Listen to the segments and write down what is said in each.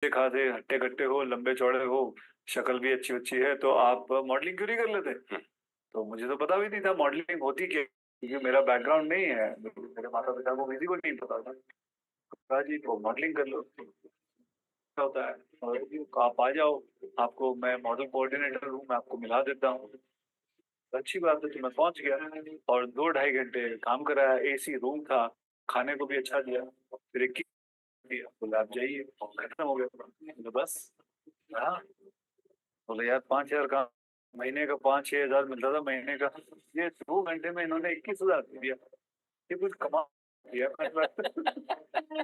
अच्छे खासे हट्टे कट्टे हो, लंबे चौड़े हो, शक्ल भी अच्छी अच्छी है, तो आप मॉडलिंग क्यों नहीं कर लेते? तो मुझे तो पता भी नहीं था मॉडलिंग होती क्या, क्योंकि मेरा बैकग्राउंड नहीं है, मेरे माता पिता को किसी को नहीं पता था। कहा जी तो मॉडलिंग कर लो, क्या होता है, और आप आ जाओ, आपको मैं मॉडल कोऑर्डिनेटर हूँ, मैं आपको मिला देता हूँ। अच्छी बात है, तो मैं पहुंच गया और 2 ढाई घंटे काम कराया, एसी रूम था, खाने को भी अच्छा दिया। फिर 21 दिया, बोले आप जाइए, खत्म हो गया। तो बस, हाँ, बोले यार 5 हजार का महीने का, 5-6 हजार मिलता था महीने का, ये 2 घंटे में इन्होंने 21 हजार दे दिया, ये कुछ कमा दिया।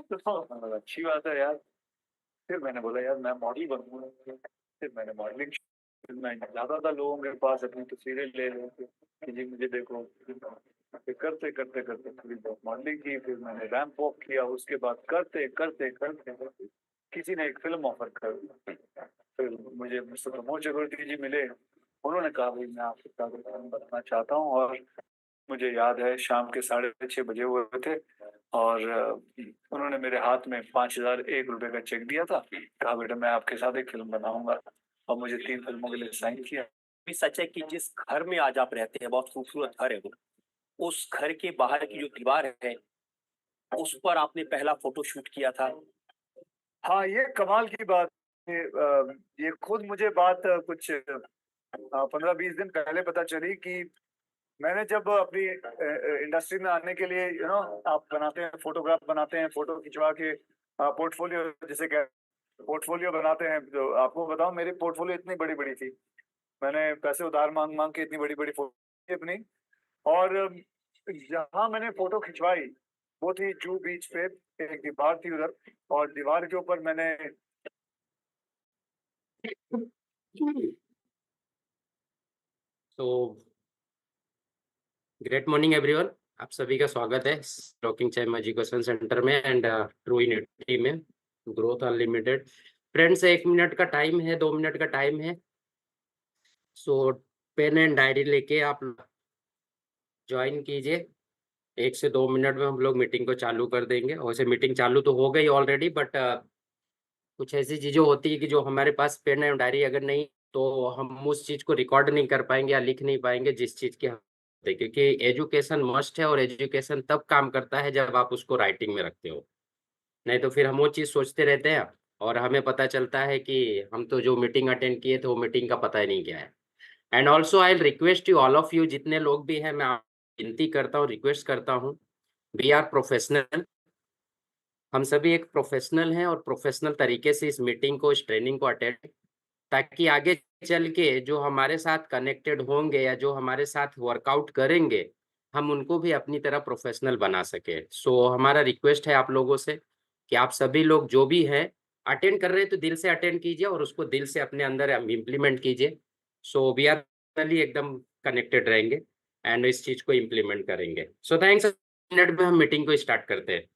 तो अच्छी बात है यार। फिर मैंने बोला यार मैं मॉडल बनूंगा, फिर मैंने मॉडलिंग, फिर मैं जाता था लोगों के पास अपनी तस्वीरें ले लेके कि जी मुझे देखो। फिर करते करते करते थोड़ी बहुत मॉडलिंग की, फिर मैंने रैंप वॉक किया, उसके बाद करते करते करते करते किसी ने एक फिल्म ऑफर कर दी। फिर मुझे मिस्टर प्रमोद चक्रवर्ती जी मिले, उन्होंने कहा भाई मैं आपके साथ एक फिल्म बनाना चाहता हूँ। और मुझे याद है शाम के 6:30 बजे हुए थे, और उन्होंने मेरे हाथ में 5,001 रुपए का चेक दिया था, कहा बेटा मैं आपके साथ एक फिल्म बनाऊंगा, और मुझे 3 फिल्मों के लिए साइन किया। भी सच है कि जिस घर में आज आप रहते हैं, बहुत खूबसूरत घर है वो, उस घर के बाहर की जो दीवार है, उस पर आपने पहला फोटो शूट किया था। हाँ, ये कमाल की बात है, ये खुद मुझे बात कुछ 15-20 दिन पहले पता चली कि मैंने जब अपनी इंडस्ट्री में आने के लिए आप बनाते हैं, फोटोग्राफ बनाते हैं, फोटो खिंचवा के पोर्टफोलियो जिसे पोर्टफोलियो बनाते हैं, तो आपको बताऊं मेरी पोर्टफोलियो इतनी बड़ी बड़ी थी, मैंने पैसे उधार मांग मांग के इतनी बड़ी बड़ी फोटो अपनी। और जहाँ मैंने फोटो खिंचवाई वो थी जू बीच पे, एक दीवार थी उधर, और दीवार के ऊपर मैंने तो ग्रेट मॉर्निंग एवरीवन, आप सभी का स्वागत है टॉकिंग टाइम एजुकेशन सेंटर में एंड ट्रू यूनिटी में, ग्रोथ अनलिमिटेड। फ्रेंड्स, 1 मिनट का टाइम है, 2 मिनट का टाइम है, सो पेन एंड डायरी लेके आप ज्वाइन कीजिए। 1 से 2 मिनट में हम लोग मीटिंग को चालू कर देंगे। वैसे मीटिंग चालू तो हो गई ऑलरेडी, बट कुछ ऐसी चीजें होती है कि जो हमारे पास पेन एंड डायरी अगर नहीं, तो हम उस चीज को रिकॉर्ड नहीं कर पाएंगे या लिख नहीं पाएंगे जिस चीज की हम, क्योंकि एजुकेशन मस्ट है, और एजुकेशन तब काम करता है जब आप उसको राइटिंग में रखते हो। नहीं तो फिर हम वो चीज सोचते रहते हैं और हमें पता चलता है कि हम तो जो मीटिंग अटेंड किए थे वो मीटिंग का पता ही नहीं क्या है। And also I request you all of you, जितने लोग भी हैं, मैं विनती करता हूँ, रिक्वेस्ट करता हूँ, वी आर प्रोफेशनल। हम सभी एक प्रोफेशनल हैं और प्रोफेशनल तरीके से इस मीटिंग को, इस ट्रेनिंग को अटेंड, ताकि आगे चल के जो हमारे साथ कनेक्टेड होंगे या जो हमारे साथ वर्कआउट करेंगे, हम उनको भी अपनी तरह प्रोफेशनल बना सके। सो हमारा रिक्वेस्ट है आप लोगों से कि आप सभी लोग जो भी हैं अटेंड कर रहे हैं तो दिल से अटेंड कीजिए और उसको दिल से अपने अंदर इम्प्लीमेंट कीजिए। सो वी आर एकदम कनेक्टेड रहेंगे एंड इस चीज को इम्प्लीमेंट करेंगे। So thanks. मिनट में हम मीटिंग को स्टार्ट करते हैं।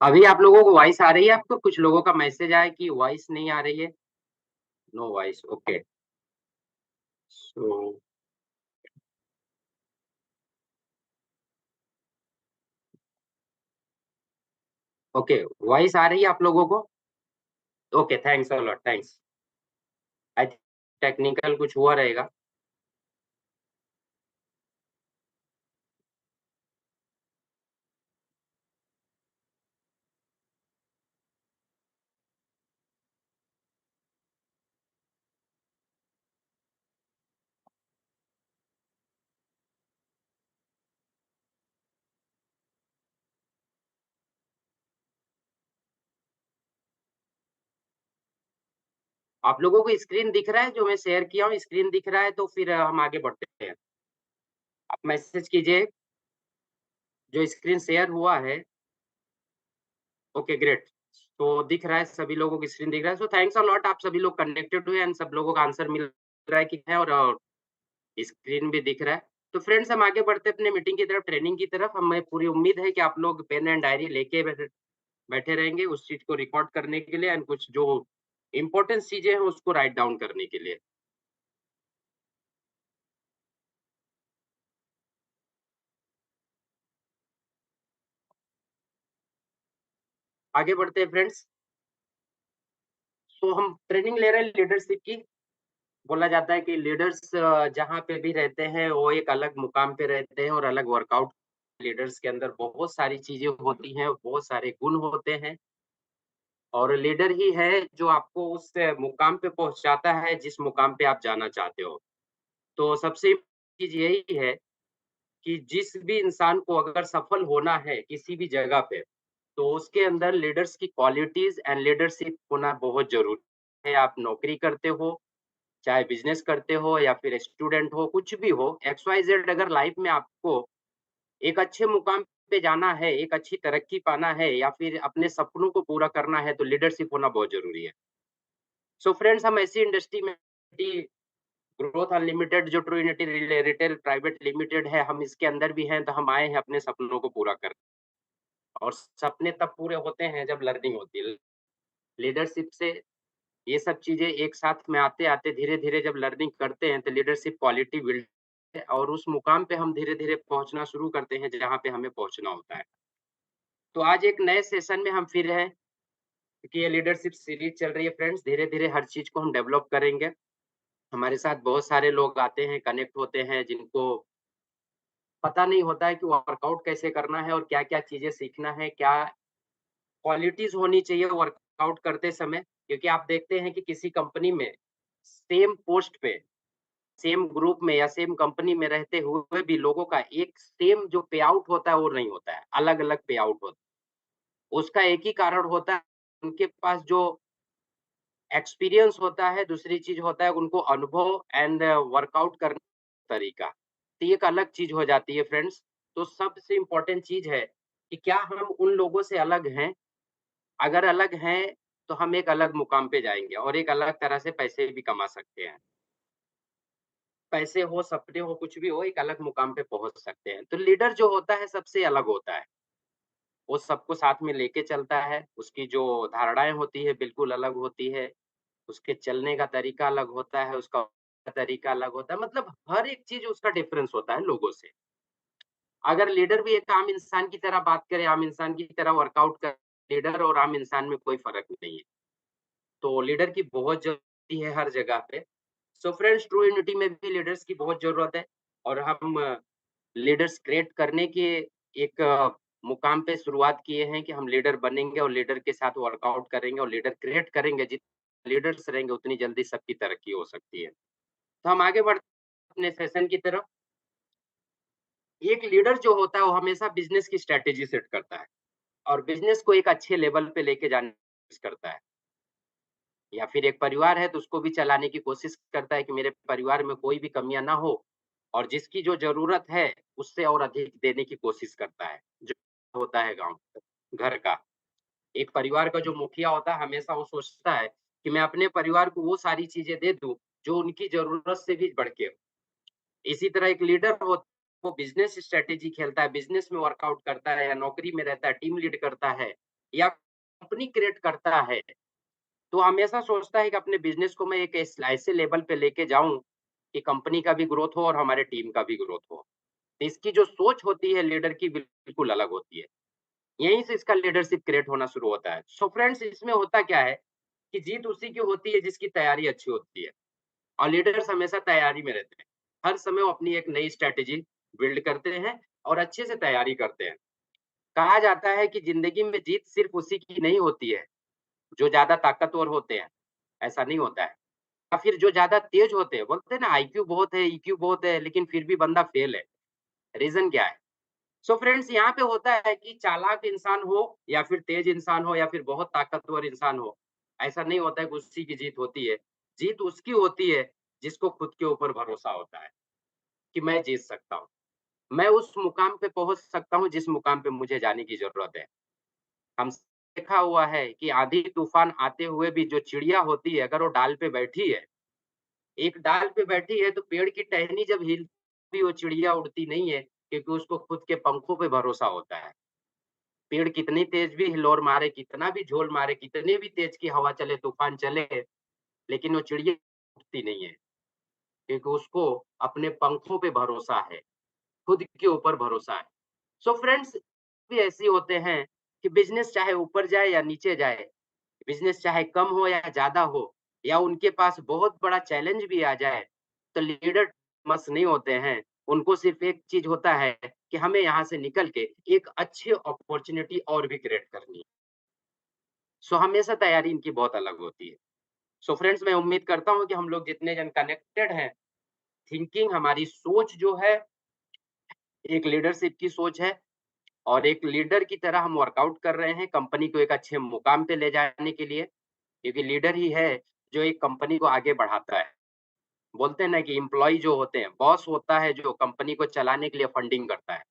अभी आप लोगों को वॉइस आ रही है? आपको कुछ लोगों का मैसेज आया कि वॉइस नहीं आ रही है। No voice, okay. So okay, voice आ रही है आप लोगों को? Okay, thanks a lot, thanks. I technical कुछ हुआ रहेगा। आप लोगों को स्क्रीन दिख रहा है जो मैं शेयर किया हूँ? स्क्रीन दिख रहा है तो फिर हम आगे बढ़ते हैं। आप मैसेज कीजिए, जो स्क्रीन शेयर हुआ है। Okay, great. तो दिख रहा है, सभी लोगों की स्क्रीन दिख रहा है। सो थैंक्स अ लॉट, आप सभी लोग कनेक्टेड हुए एंड सब लोगों का आंसर मिल रहा है कि है, और स्क्रीन भी दिख रहा है। तो फ्रेंड्स, हम आगे बढ़ते हैं अपने मीटिंग की तरफ, ट्रेनिंग की तरफ। हमें पूरी उम्मीद है कि आप लोग पेन एंड डायरी लेके बैठे रहेंगे उस चीज़ को रिकॉर्ड करने के लिए एंड कुछ जो इम्पोर्टेंट चीज़ें हैं उसको राइट डाउन करने के लिए। आगे बढ़ते हैं फ्रेंड्स। तो हम ट्रेनिंग ले रहे हैं लीडरशिप की। बोला जाता है कि लीडर्स जहाँ पे भी रहते हैं वो एक अलग मुकाम पे रहते हैं और अलग वर्कआउट। लीडर्स के अंदर बहुत सारी चीज़ें होती हैं, बहुत सारे गुण होते हैं, और लीडर ही है जो आपको उस मुकाम पे पहुँचाता है जिस मुकाम पे आप जाना चाहते हो। तो सबसे चीज़ यही है कि जिस भी इंसान को अगर सफल होना है किसी भी जगह पे, तो उसके अंदर लीडर्स की क्वालिटीज़ एंड लीडरशिप होना बहुत ज़रूरी है। आप नौकरी करते हो, चाहे बिज़नेस करते हो या फिर स्टूडेंट हो, कुछ भी हो, एक्स वाई ज़ेड, अगर लाइफ़ में आपको एक अच्छे मुकाम पे जाना है, एक अच्छी तरक्की पाना है या फिर अपने सपनों को पूरा करना है, तो लीडरशिप होना बहुत ज़रूरी है। सो फ्रेंड्स, हम ऐसी इंडस्ट्री में ग्रोथ अनलिमिटेड जो true unity retail private limited है, हम इसके अंदर भी हैं, तो हम आए हैं अपने सपनों को पूरा करने। और सपने तब पूरे होते हैं जब लर्निंग होती है। लीडरशिप से ये सब चीज़ें एक साथ में आते-आते धीरे-धीरे जब लर्निंग करते हैं, तो लीडरशिप क्वालिटी बिल्ड है और उस मुकाम पे हम धीरे-धीरे पहुँचना शुरू करते हैं जहाँ पे हमें पहुँचना होता है। तो आज एक नए सेशन में हम फिर हैं, क्योंकि ये लीडरशिप सीरीज़ चल रही है फ्रेंड्स, धीरे-धीरे हर चीज़ को हम डेवलप करेंगे। हमारे साथ बहुत सारे लोग आते हैं, कनेक्ट होते हैं, जिनको पता नहीं होता है कि वर्कआउट कैसे करना है और क्या-क्या चीज़ें सीखना है, क्या क्वालिटीज़ होनी चाहिए वर्कआउट करते समय। क्योंकि आप देखते हैं कि किसी कंपनी में सेम पोस्ट पे, सेम ग्रुप में या सेम कंपनी में रहते हुए भी लोगों का एक सेम जो पे आउट होता है वो नहीं होता है, अलग-अलग पे आउट होता है। उसका एक ही कारण होता है, उनके पास जो एक्सपीरियंस होता है, दूसरी चीज़ होता है उनको अनुभव एंड वर्कआउट करने का तरीका। तो ये एक अलग चीज़ हो जाती है फ्रेंड्स। तो सबसे इम्पोर्टेंट चीज़ है कि क्या हम उन लोगों से अलग हैं? अगर अलग हैं, तो हम एक अलग मुकाम पे जाएँगे और एक अलग तरह से पैसे भी कमा सकते हैं। पैसे हो, सपने हो, कुछ भी हो, एक अलग मुकाम पे पहुँच सकते हैं। तो लीडर जो होता है सबसे अलग होता है। वो सबको साथ में लेके चलता है, उसकी जो धारणाएँ होती है बिल्कुल अलग होती है, उसके चलने का तरीका अलग होता है, उसका तरीका अलग होता है, मतलब हर एक चीज़ उसका डिफरेंस होता है लोगों से। अगर लीडर भी एक आम इंसान की तरह बात करे, आम इंसान की तरह वर्कआउट करे, लीडर और आम इंसान में कोई फ़र्क नहीं है। तो लीडर की बहुत ज़रूरत है हर जगह पे। सो फ्रेंड्स, ट्रू यूनिटी में भी लीडर्स की बहुत ज़रूरत है और हम लीडर्स क्रिएट करने के एक मुकाम पे शुरुआत किए हैं कि हम लीडर बनेंगे और लीडर के साथ वर्कआउट करेंगे और लीडर क्रिएट करेंगे। जितने लीडर्स रहेंगे उतनी जल्दी सबकी तरक्की हो सकती है। तो हम आगे बढ़ते हैं अपने सेशन की तरफ। एक लीडर जो होता है वो हमेशा बिज़नेस की स्ट्रैटेजी सेट करता है और बिज़नेस को एक अच्छे लेवल पे लेके जाने की कोशिश करता है। या फिर एक परिवार है तो उसको भी चलाने की कोशिश करता है कि मेरे परिवार में कोई भी कमियाँ ना हो और जिसकी जो ज़रूरत है, उससे और अधिक देने की कोशिश करता है, जो होता है गाँव घर का। एक परिवार का जो मुखिया होता है, हमेशा वो सोचता है कि मैं अपने परिवार को वो सारी चीज़ें दे दूँ, जो उनकी ज़रूरत से भी बढ़ के हो। इसी तरह एक लीडर हो, वो बिज़नेस स्ट्रैटेजी खेलता है, बिज़नेस में वर्कआउट करता है या नौकरी में रहता है, टीम लीड करता है। या कंपनी क्रिएट करता है, तो हमेशा सोचता है कि अपने बिज़नेस को मैं एक ऐसे लेवल पे लेके जाऊँ कि कंपनी का भी ग्रोथ हो और हमारे टीम का भी ग्रोथ हो। इसकी जो सोच होती है लीडर की बिल्कुल अलग होती है। यहीं से इसका लीडरशिप क्रिएट होना शुरू होता है। सो फ्रेंड्स, इसमें होता क्या है कि जीत उसी की होती है जिसकी तैयारी अच्छी होती है, और लीडर्स हमेशा तैयारी में रहते हैं। हर समय वो अपनी एक नई स्ट्रैटेजी बिल्ड करते हैं और अच्छे से तैयारी करते हैं। कहा जाता है कि ज़िंदगी में जीत सिर्फ़ उसी की नहीं होती है, जो ज़्यादा ताकतवर होते हैं, ऐसा नहीं होता है। या फिर जो ज़्यादा तेज़ होते हैं, बोलते हैं ना आईक्यू बहुत है, ईक्यू बहुत है, लेकिन फिर भी बंदा फेल है। रीज़न क्या है? सो फ्रेंड्स, यहाँ पे होता है कि चालाक इंसान हो या फिर तेज इंसान हो या फिर बहुत ताकतवर इंसान हो, ऐसा नहीं होता है कि उसी की जीत होती है। जीत उसकी होती है जिसको खुद के ऊपर भरोसा होता है कि मैं जीत सकता हूँ। मैं उस मुकाम पे पहुँच सकता हूँ जिस मुकाम पे मुझे जाने की ज़रूरत है। हम देखा हुआ है कि आंधी-तूफ़ान आते हुए भी जो चिड़िया होती है, अगर वो डाल पे बैठी है, एक डाल पे बैठी है तो पेड़ की टहनी जब हिलती है, वो चिड़िया उड़ती नहीं है, क्योंकि उसको खुद के पंखों पे भरोसा होता है। पेड़ कितनी तेज भी हिलोर मारे, कितना भी झोल मारे, कितने भी तेज की हवा चले, तूफान चले, लेकिन वो चिड़िया उठती नहीं है, क्योंकि उसको अपने पंखों पे भरोसा है, खुद के ऊपर भरोसा है। सो फ्रेंड्स, भी ऐसे होते हैं कि बिज़नेस चाहे ऊपर जाए या नीचे जाए, बिज़नेस चाहे कम हो या ज़्यादा हो, या उनके पास बहुत बड़ा चैलेंज भी आ जाए, तो लीडर मस्त नहीं होते हैं। उनको सिर्फ़ एक चीज़ होता है कि हमें यहाँ से निकल के एक अच्छी अपॉर्च्युनिटी और भी क्रिएट करनी है। सो हमेशा तैयारी इनकी बहुत अलग होती है। सो फ्रेंड्स, मैं उम्मीद करता हूँ कि हम लोग जितने जन कनेक्टेड हैं, थिंकिंग हमारी सोच जो है, एक लीडरशिप की सोच है और एक लीडर की तरह हम वर्कआउट कर रहे हैं कंपनी को एक अच्छे मुकाम पे ले जाने के लिए, क्योंकि लीडर ही है जो एक कंपनी को आगे बढ़ाता है। बोलते हैं ना कि एम्प्लॉयी जो होते हैं, बॉस होता है जो कंपनी को चलाने के लिए फंडिंग करता है,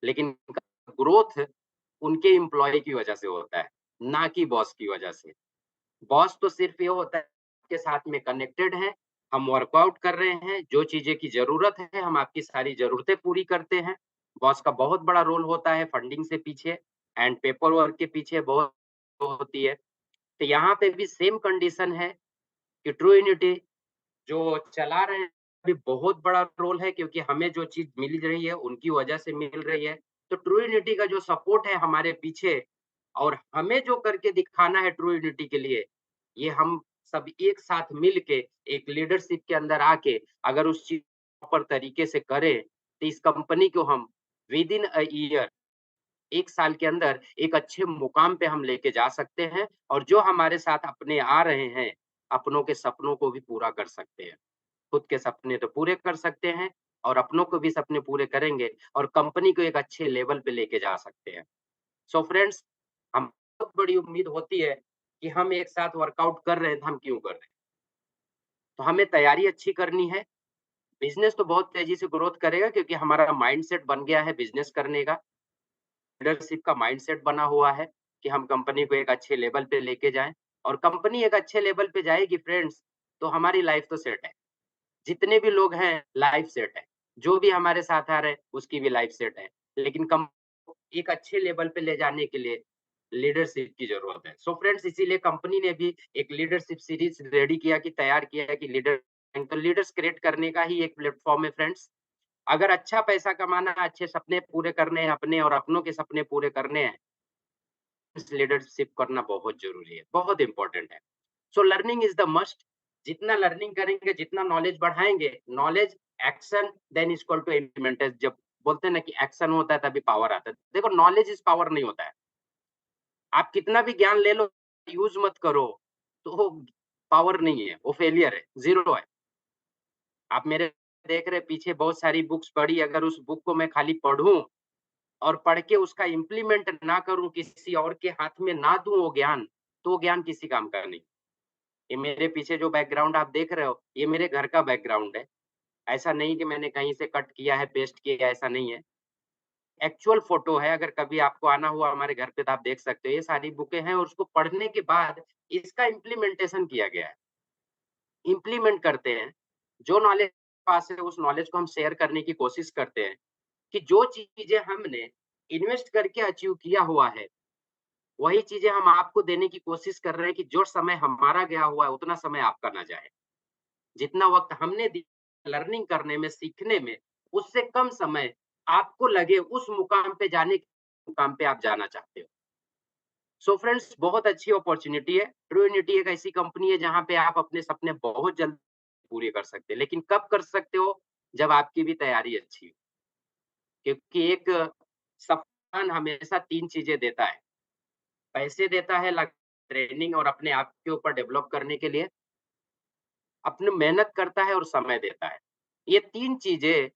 लेकिन ग्रोथ उनके एम्प्लॉयी की वजह से होता है, ना कि बॉस की वजह से। बॉस तो सिर्फ़ ये होता है के साथ में कनेक्टेड हैं, हम वर्कआउट कर रहे हैं, जो चीज़ें की ज़रूरत है, हम आपकी सारी ज़रूरतें पूरी करते हैं। बॉस का बहुत बड़ा रोल होता है फंडिंग से पीछे एंड पेपर वर्क के पीछे बहुत होती है। तो यहाँ पे भी सेम कंडीशन है कि ट्रू यूनिटी जो चला रहे हैं, अभी बहुत बड़ा रोल है, क्योंकि हमें जो चीज़ मिल रही है, उनकी वजह से मिल रही है। तो ट्रू यूनिटी का जो सपोर्ट है हमारे पीछे, और हमें जो करके दिखाना है ट्रू यूनिटी के लिए, ये हम सब एक साथ मिल के एक लीडरशिप के अंदर आके अगर उस चीज़ प्रॉपर तरीके से करें, तो इस कंपनी को हम विदिन अ ईयर, 1 साल के अंदर एक अच्छे मुकाम पे हम लेके जा सकते हैं, और जो हमारे साथ अपने आ रहे हैं, अपनों के सपनों को भी पूरा कर सकते हैं। खुद के सपने तो पूरे कर सकते हैं और अपनों को भी सपने पूरे करेंगे और कंपनी को एक अच्छे लेवल पे लेके जा सकते हैं। सो फ्रेंड्स, हम बहुत बड़ी उम्मीद होती है कि हम एक साथ वर्कआउट कर रहे हैं, तो हम क्यों कर रहे हैं? तो हमें तैयारी अच्छी करनी है। बिज़नेस तो बहुत तेज़ी से ग्रोथ करेगा, क्योंकि हमारा माइंडसेट बन गया है बिज़नेस करने का। लीडरशिप का माइंडसेट बना हुआ है कि हम कंपनी को एक अच्छे लेवल पे लेके जाएँ, और कंपनी एक अच्छे लेवल पे जाएगी फ्रेंड्स, तो हमारी लाइफ़ तो सेट है। जितने भी लोग हैं, लाइफ़ सेट है। जो भी हमारे साथ आ रहे हैं, उसकी भी लाइफ़ सेट है। लेकिन कम एक अच्छे लेवल पे ले जाने के लिए लीडरशिप की ज़रूरत है। सो फ्रेंड्स, इसीलिए कंपनी ने भी एक लीडरशिप सीरीज़ रेडी किया कि तैयार किया है कि लीडर्स क्रिएट करने का ही एक प्लेटफ़ॉर्म है फ्रेंड्स। अगर अच्छा पैसा कमाना है, अच्छे सपने पूरे करने हैं अपने और अपनों के सपने पूरे करने हैं, लीडरशिप करना बहुत ज़रूरी है, बहुत इम्पोर्टेंट है। So learning is the must. जितना लर्निंग करेंगे, जितना नॉलेज बढ़ाएँगे, knowledge, action, then is equal to implementation. जब बोलते हैं ना कि एक्शन होता है तभी पावर आता है। देखो, नॉलेज इज़ पावर नहीं होता है। आप कितना भी ज्ञान ले लो, यूज़ मत करो, तो वो पावर नहीं है, वो फेलियर है, ज़ीरो है। आप मेरे देख रहे पीछे बहुत सारी बुक्स पढ़ी, अगर उस बुक को मैं खाली पढ़ूँ और पढ़ के उसका इम्प्लीमेंट ना करूँ, किसी और के हाथ में ना दूँ वो ज्ञान, तो वो ज्ञान किसी काम का नहीं। ये मेरे पीछे जो बैकग्राउंड आप देख रहे हो, ये मेरे घर का बैकग्राउंड है। ऐसा नहीं कि मैंने कहीं से कट किया है, पेस्ट किया है, ऐसा नहीं है। एक्चुअल फ़ोटो है, अगर कभी आपको आना हुआ हमारे घर पे तो आप देख सकते हो। ये सारी बुकें हैं और उसको पढ़ने के बाद इसका इम्प्लीमेंटेशन किया गया है। इम्प्लीमेंट करते हैं, जो नॉलेज पास है उस नॉलेज को हम शेयर करने की कोशिश करते हैं कि जो चीज़ें हमने इन्वेस्ट करके अचीव किया हुआ है, वही चीजें हम आपको देने की कोशिश कर रहे हैं कि जो समय हमारा गया हुआ है उतना समय आपका ना जाए। जितना वक्त हमने दिया लर्निंग करने में, सीखने में, उससे कम समय आपको लगे उस मुकाम पे जाने के मुकाम पे आप जाना चाहते हो। सो फ्रेंड्स, बहुत अच्छी अपॉर्चुनिटी है। ट्रू यूनिटी एक ऐसी कंपनी है जहाँ पे आप अपने सपने बहुत जल्द पूरे कर सकते हैं। लेकिन कब कर सकते हो? जब आपकी भी तैयारी अच्छी हो। क्योंकि एक सफल हमेशा 3 चीज़ें देता है। पैसे देता है, ट्रेनिंग और अपने आप के ऊपर डेवलप करने के लिए, अपनी मेहनत करता है और समय देता है। ये 3 चीज़ें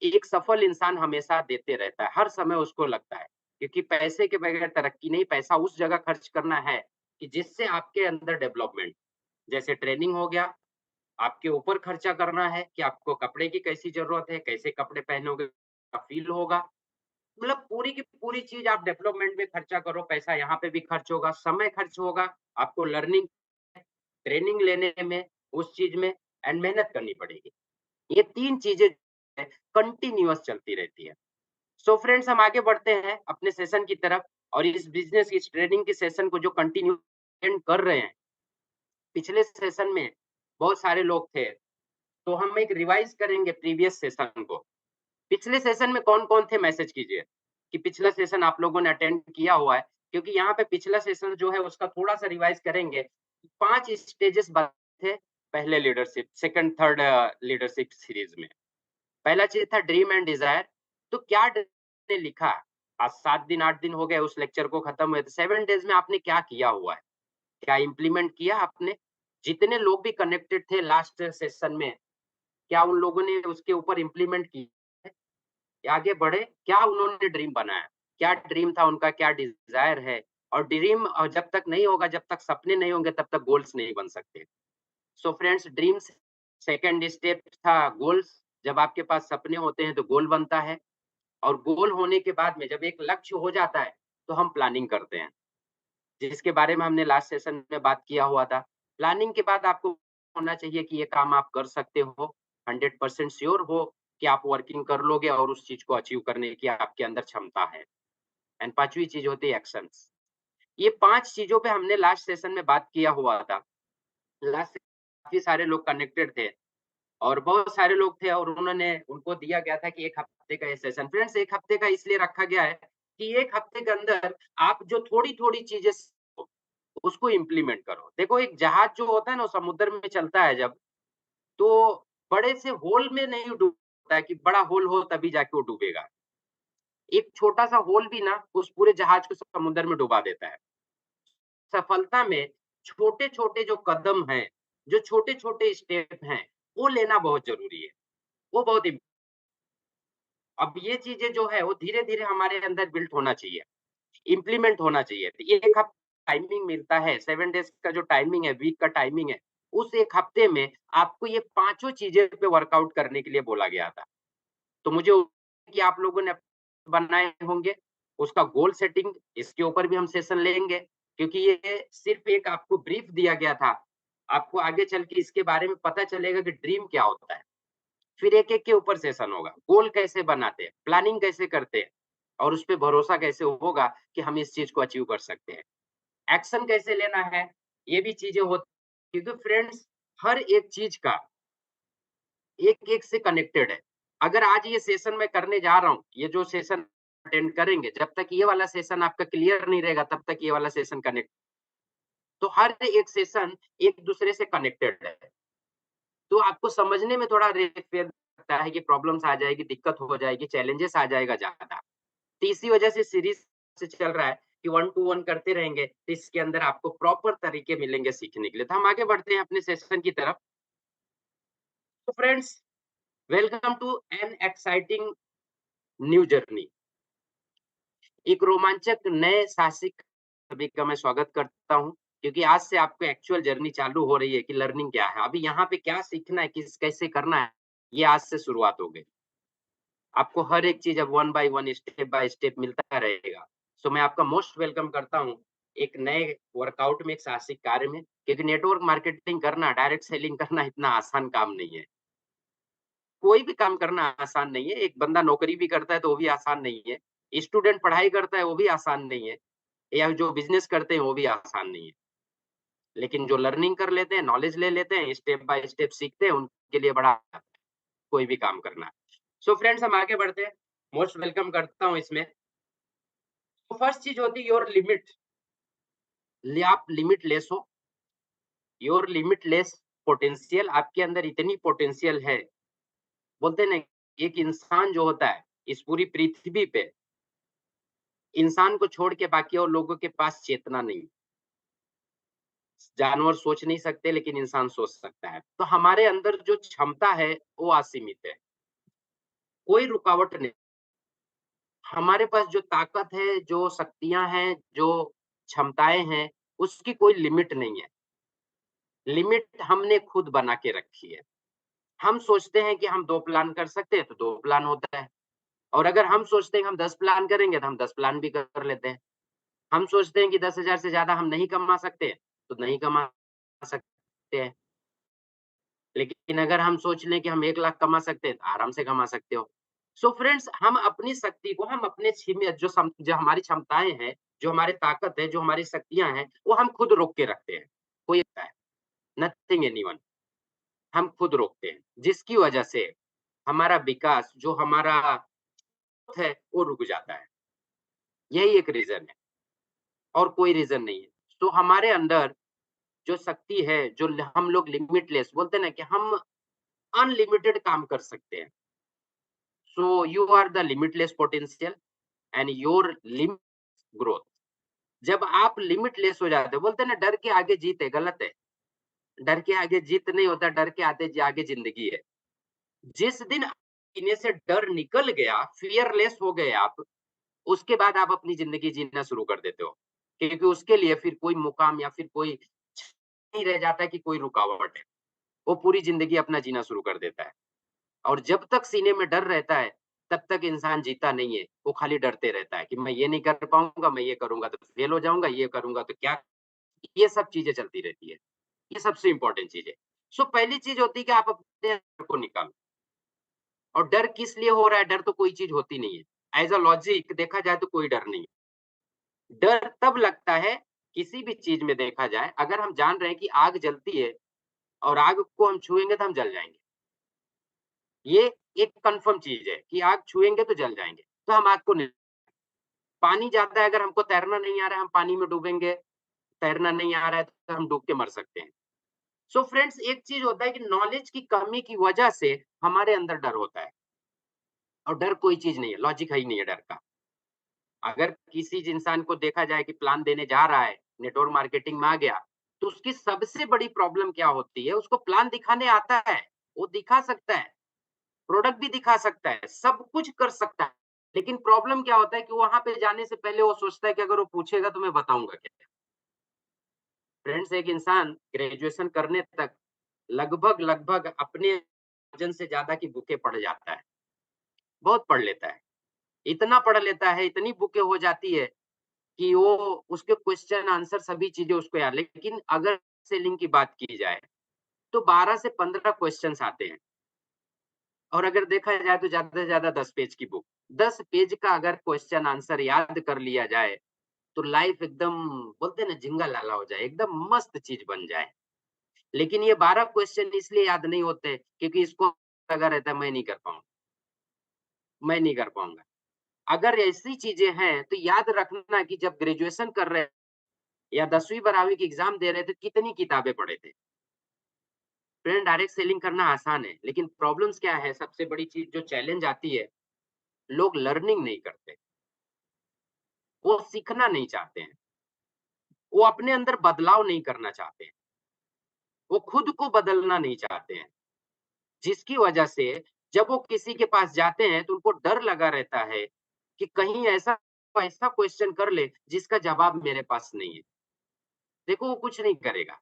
एक सफल इंसान हमेशा देते रहता है, हर समय उसको लगता है। क्योंकि पैसे के बगैर तरक्की नहीं, पैसा उस जगह खर्च करना है कि जिससे आपके अंदर डेवलपमेंट, जैसे ट्रेनिंग हो गया, आपके ऊपर खर्चा करना है कि आपको कपड़े की कैसी ज़रूरत है, कैसे कपड़े पहनोगे, फ़ील होगा। मतलब पूरी की पूरी चीज़ आप डेवलपमेंट में खर्चा करो, पैसा यहाँ पे भी खर्च होगा, समय खर्च होगा, आपको लर्निंग, ट्रेनिंग लेने में, उस चीज़ में एंड मेहनत करनी पड़ेगी। ये 3 चीज़ें कंटीन्यूअस चलती रहती है। सो फ्रेंड्स, हम आगे बढ़ते हैं अपने सेशन की तरफ और इस बिज़नेस, इस ट्रेनिंग के सेशन को जो कंटिन्यू एंड कर रहे हैं। पिछले सेशन में बहुत सारे लोग थे, तो हम एक रिवाइज़ करेंगे प्रीवियस सेशन को। पिछले सेशन में कौन-कौन थे, मैसेज कीजिए कि पिछला सेशन आप लोगों ने अटेंड किया हुआ है, क्योंकि यहाँ पे पिछला सेशन जो है उसका थोड़ा-सा रिवाइज़ करेंगे। 5 स्टेजेस थे पहले leadership, second, third leadership series में। पहला चीज़ था ड्रीम एंड डिज़ायर। तो क्या ने लिखा? आज 7 दिन 8 दिन हो गए उस लेक्चर को खत्म हुए, तो 7 डेज़ में आपने क्या किया हुआ है? क्या इम्प्लीमेंट किया आपने? जितने लोग भी कनेक्टेड थे लास्ट सेशन में, क्या उन लोगों ने उसके ऊपर इम्प्लीमेंट की है? आगे बढ़े, क्या उन्होंने ड्रीम बनाया? क्या ड्रीम था उनका, क्या डिज़ायर है? और ड्रीम जब तक नहीं होगा, जब तक सपने नहीं होंगे, तब तक गोल्स नहीं बन सकते। So friends, dreams, second step था गोल्स। जब आपके पास सपने होते हैं तो गोल बनता है और गोल होने के बाद में जब एक लक्ष्य हो जाता है, तो हम प्लानिंग करते हैं, जिसके बारे में हमने लास्ट सेशन में बात किया हुआ था। प्लानिंग के बाद आपको होना चाहिए कि ये काम आप कर सकते हो, 100% श्योर हो कि आप वर्किंग कर लोगे और उस चीज़ को अचीव करने की आपके अंदर क्षमता है। एंड 5वीं चीज़ होती है एक्शन्स। ये 5 चीज़ों पे हमने लास्ट सेशन में बात किया हुआ था। लास्ट काफ़ी सारे लोग कनेक्टेड थे और बहुत सारे लोग थे और उनको दिया गया था कि 1 हफ्ते का ये सेशन। फ्रेंड्स, 1 हफ्ते का इसलिए रखा गया है कि 1 हफ्ते के अंदर आप जो थोड़ी-थोड़ी चीज़ें सीखो, उसको इम्प्लीमेंट करो। देखो, एक जहाज जो होता है ना, वो समुद्र में चलता है जब, तो बड़े से होल में नहीं डूबता है कि बड़ा होल हो तभी जाके वो डूबेगा। एक छोटा-सा होल भी ना उस पूरे जहाज को समुद्र में डुबा देता है। सफलता में छोटे-छोटे जो कदम हैं, जो छोटे-छोटे स्टेप हैं, वो लेना बहुत ज़रूरी है। वो बहुत इम अब ये चीज़ें जो है वो धीरे-धीरे हमारे अंदर बिल्ट होना चाहिए, इम्प्लीमेंट होना चाहिए। तो ये 1 हफ्ता टाइमिंग मिलता है, 7 डेज़ का जो टाइमिंग है, वीक का टाइमिंग है, उस 1 हफ्ते में आपको ये पाँचों चीज़ें पे वर्कआउट करने के लिए बोला गया था। तो मुझे कि आप लोगों ने बनाए होंगे, उसका गोल सेटिंग, इसके ऊपर भी हम सेशन लेंगे, क्योंकि ये सिर्फ़ एक आपको ब्रीफ दिया गया था। आपको आगे चल के इसके बारे में पता चलेगा कि ड्रीम क्या होता है। फिर एक-एक के ऊपर सेशन होगा। गोल कैसे बनाते हैं, प्लानिंग कैसे करते हैं और उसपे भरोसा कैसे होगा कि हम इस चीज़ को अचीव कर सकते हैं। एक्शन कैसे लेना है, ये भी चीज़ें होती, क्योंकि फ्रेंड्स, हर एक चीज़ का एक-एक से कनेक्टेड है। अगर आज ये सेशन मैं करने जा रहा हूँ, ये जो सेशन अटेंड करेंगे, जब तक ये वाला सेशन आपका क्लियर नहीं रहेगा, तब तक ये वाला सेशन कनेक्ट, तो हर एक सेशन एक-दूसरे से कनेक्टेड है। तो आपको समझने में थोड़ा फेर लगता है कि प्रॉब्लम्स आ जाएगी, दिक्कत हो जाएगी, चैलेंजेस आ जाएगा ज़्यादा। तो इसी वजह से सीरीज़ से चल रहा है कि 1 टू 1 करते रहेंगे, तो इसके अंदर आपको प्रॉपर तरीके मिलेंगे सीखने के लिए। तो हम आगे बढ़ते हैं अपने सेशन की तरफ। तो friends, welcome to an exciting new journey. एक रोमांचक नए साहसिक सभी का मैं स्वागत करता हूँ, क्योंकि आज से आपको एक्चुअल जर्नी चालू हो रही है कि लर्निंग क्या है। अभी यहाँ पे क्या सीखना है, किस कैसे करना है, ये आज से शुरुआत हो गई। आपको हर एक चीज़ अब one by one, step by step मिलता रहेगा। सो मैं आपका मोस्ट वेलकम करता हूँ एक नए वर्कआउट में, एक साहसिक कार्य में, क्योंकि नेटवर्क मार्केटिंग करना, डायरेक्ट सेलिंग करना इतना आसान काम नहीं है। कोई भी काम करना आसान नहीं है। एक बंदा नौकरी भी करता है तो वो भी आसान नहीं है। स्टूडेंट पढ़ाई करता है वो भी आसान नहीं है। या जो बिजनेस करते हैं वो भी आसान नहीं है। लेकिन जो लर्निंग कर लेते हैं, नॉलेज ले लेते हैं, स्टेप बाय स्टेप सीखते हैं, उनके लिए बड़ा कोई भी काम करना। सो फ्रेंड्स, हम आगे बढ़ते हैं। मोस्ट वेलकम करता हूँ इसमें। तो फर्स्ट चीज़ होती है योर लिमिट। आप लिमिटलेस हो। योर लिमिटलेस पोटेंशियल, आपके अंदर इतनी पोटेंशियल है। बोलते हैं ना, एक इंसान जो होता है इस पूरी पृथ्वी पे, इंसान को छोड़ के बाकी और लोगों के पास चेतना नहीं। जानवर सोच नहीं सकते लेकिन इंसान सोच सकता है। तो हमारे अंदर जो क्षमता है वो असीमित है। कोई रुकावट नहीं। हमारे पास जो ताकत है, जो शक्तियाँ हैं, जो क्षमताएँ हैं, उसकी कोई लिमिट नहीं है। लिमिट हमने खुद बना के रखी है। हम सोचते हैं कि हम 2 प्लान कर सकते हैं, तो 2 प्लान होता है। और अगर हम सोचते हैं कि हम 10 प्लान करेंगे, तो हम 10 प्लान भी कर लेते हैं। हम सोचते हैं कि 10,000 से ज़्यादा हम नहीं कमा सकते, तो नहीं कमा सकते हैं। लेकिन अगर हम सोच लें कि हम 1 लाख कमा सकते हैं, तो आराम से कमा सकते हो। सो फ्रेंड्स, हम अपनी शक्ति को, हम अपने सीमित जो हमारी क्षमताएँ हैं, जो हमारी ताकत है, जो हमारी शक्तियाँ हैं, वो हम खुद रोक के रखते हैं। कोई है, नथिंग एनीवन, हम खुद रोकते हैं। जिसकी वजह से हमारा विकास, जो हमारा है, वो रुक जाता है। यही एक रीज़न है और कोई रीज़न नहीं है। तो हमारे अंदर जो शक्ति है, जो हम लोग लिमिटलेस बोलते हैं ना, कि हम अनलिमिटेड काम कर सकते हैं। So you are the limitless potential and your limit growth. जब आप लिमिटलेस हो जाते हो, बोलते हैं ना, डर के आगे जीत है, गलत है। डर के आगे जीत नहीं होता, डर के आगे ज़िंदगी है। जिस दिन सीने से डर निकल गया, फ़ियरलेस हो गए आप, उसके बाद आप अपनी ज़िंदगी जीना शुरू कर देते हो। क्योंकि उसके लिए फिर कोई मुकाम या फिर कोई नहीं रह जाता है कि कोई रुकावट है। वो पूरी ज़िंदगी अपना जीना शुरू कर देता है। और जब तक सीने में डर रहता है, तब तक इंसान जीता नहीं है। वो खाली डरते रहता है कि मैं ये नहीं कर पाऊँगा, मैं ये करूँगा तो फेल हो जाऊँगा, ये करूँगा तो क्या, ये सब चीज़ें चलती रहती है। ये सबसे इम्पोर्टेंट चीज़ है। सो पहली चीज़ होती है कि आप अपने डर को निकालो। और डर किस लिए हो रहा है? डर तो कोई चीज़ होती नहीं है। एज़ अ लॉजिक देखा जाए तो कोई डर नहीं है। डर तब लगता है, किसी भी चीज़ में देखा जाए, अगर हम जान रहे हैं कि आग जलती है और आग को हम छुएँगे तो हम जल जाएँगे। ये एक कन्फर्म चीज़ है कि आग छुएँगे तो जल जाएँगे। तो हम आग को नहीं, पानी ज़्यादा है, अगर हमको तैरना नहीं आ रहा है, हम पानी में डूबेंगे, तैरना नहीं आ रहा है तो हम डूब के मर सकते हैं। सो फ्रेंड्स, एक चीज़ होता है कि नॉलेज की कमी की वजह से हमारे अंदर डर होता है। और डर कोई चीज़ नहीं है, लॉजिक है ही नहीं है डर का। अगर किसी इंसान को देखा जाए कि प्लान देने जा रहा है, नेटवर्क मार्केटिंग में आ गया, तो उसकी सबसे बड़ी प्रॉब्लम क्या होती है? उसको प्लान दिखाने आता है, वो दिखा सकता है, प्रोडक्ट भी दिखा सकता है, सब कुछ कर सकता है। लेकिन प्रॉब्लम क्या होता है कि वहाँ पे जाने से पहले वो सोचता है कि अगर वो पूछेगा तो मैं बताऊँगा क्या? फ्रेंड्स, एक इंसान ग्रेजुएशन करने तक लगभग अपने वज़न से ज़्यादा की बुकें पढ़ जाता है, बहुत पढ़ लेता है। इतना पढ़ लेता है, इतनी बुकें हो जाती है कि वो, उसके क्वेश्चन आंसर सभी चीज़ें उसको याद, लेकिन अगर सेलिंग की बात की जाए, तो 12 से 15 क्वेश्चन्स आते हैं। और अगर देखा जाए तो ज़्यादा से ज़्यादा 10 पेज की बुक। 10 पेज का अगर क्वेश्चन आंसर याद कर लिया जाए, तो लाइफ एकदम, बोलते हैं ना, झिंगा-लाला हो जाए, एकदम मस्त चीज़ बन जाए। लेकिन ये 12 क्वेश्चन इसलिए याद नहीं होते क्योंकि इसको लगा रहता है, मैं नहीं कर पाऊँगा। अगर ऐसी चीज़ें हैं, तो याद रखना कि जब ग्रेजुएशन कर रहे हैं या 10वीं 12वीं की एग्ज़ाम दे रहे थे, कितनी किताबें पढ़े थे। फ्रेंड, डायरेक्ट सेलिंग करना आसान है, लेकिन प्रॉब्लम्स क्या है? सबसे बड़ी चीज़ जो चैलेंज आती है, लोग लर्निंग नहीं करते, वो सीखना नहीं चाहते हैं, वो अपने अंदर बदलाव नहीं करना चाहते हैं, वो खुद को बदलना नहीं चाहते हैं, जिसकी वजह से जब वो किसी के पास जाते हैं, तो उनको डर लगा रहता है कि कहीं ऐसा ऐसा क्वेश्चन कर ले जिसका जवाब मेरे पास नहीं है। देखो, वो कुछ नहीं करेगा,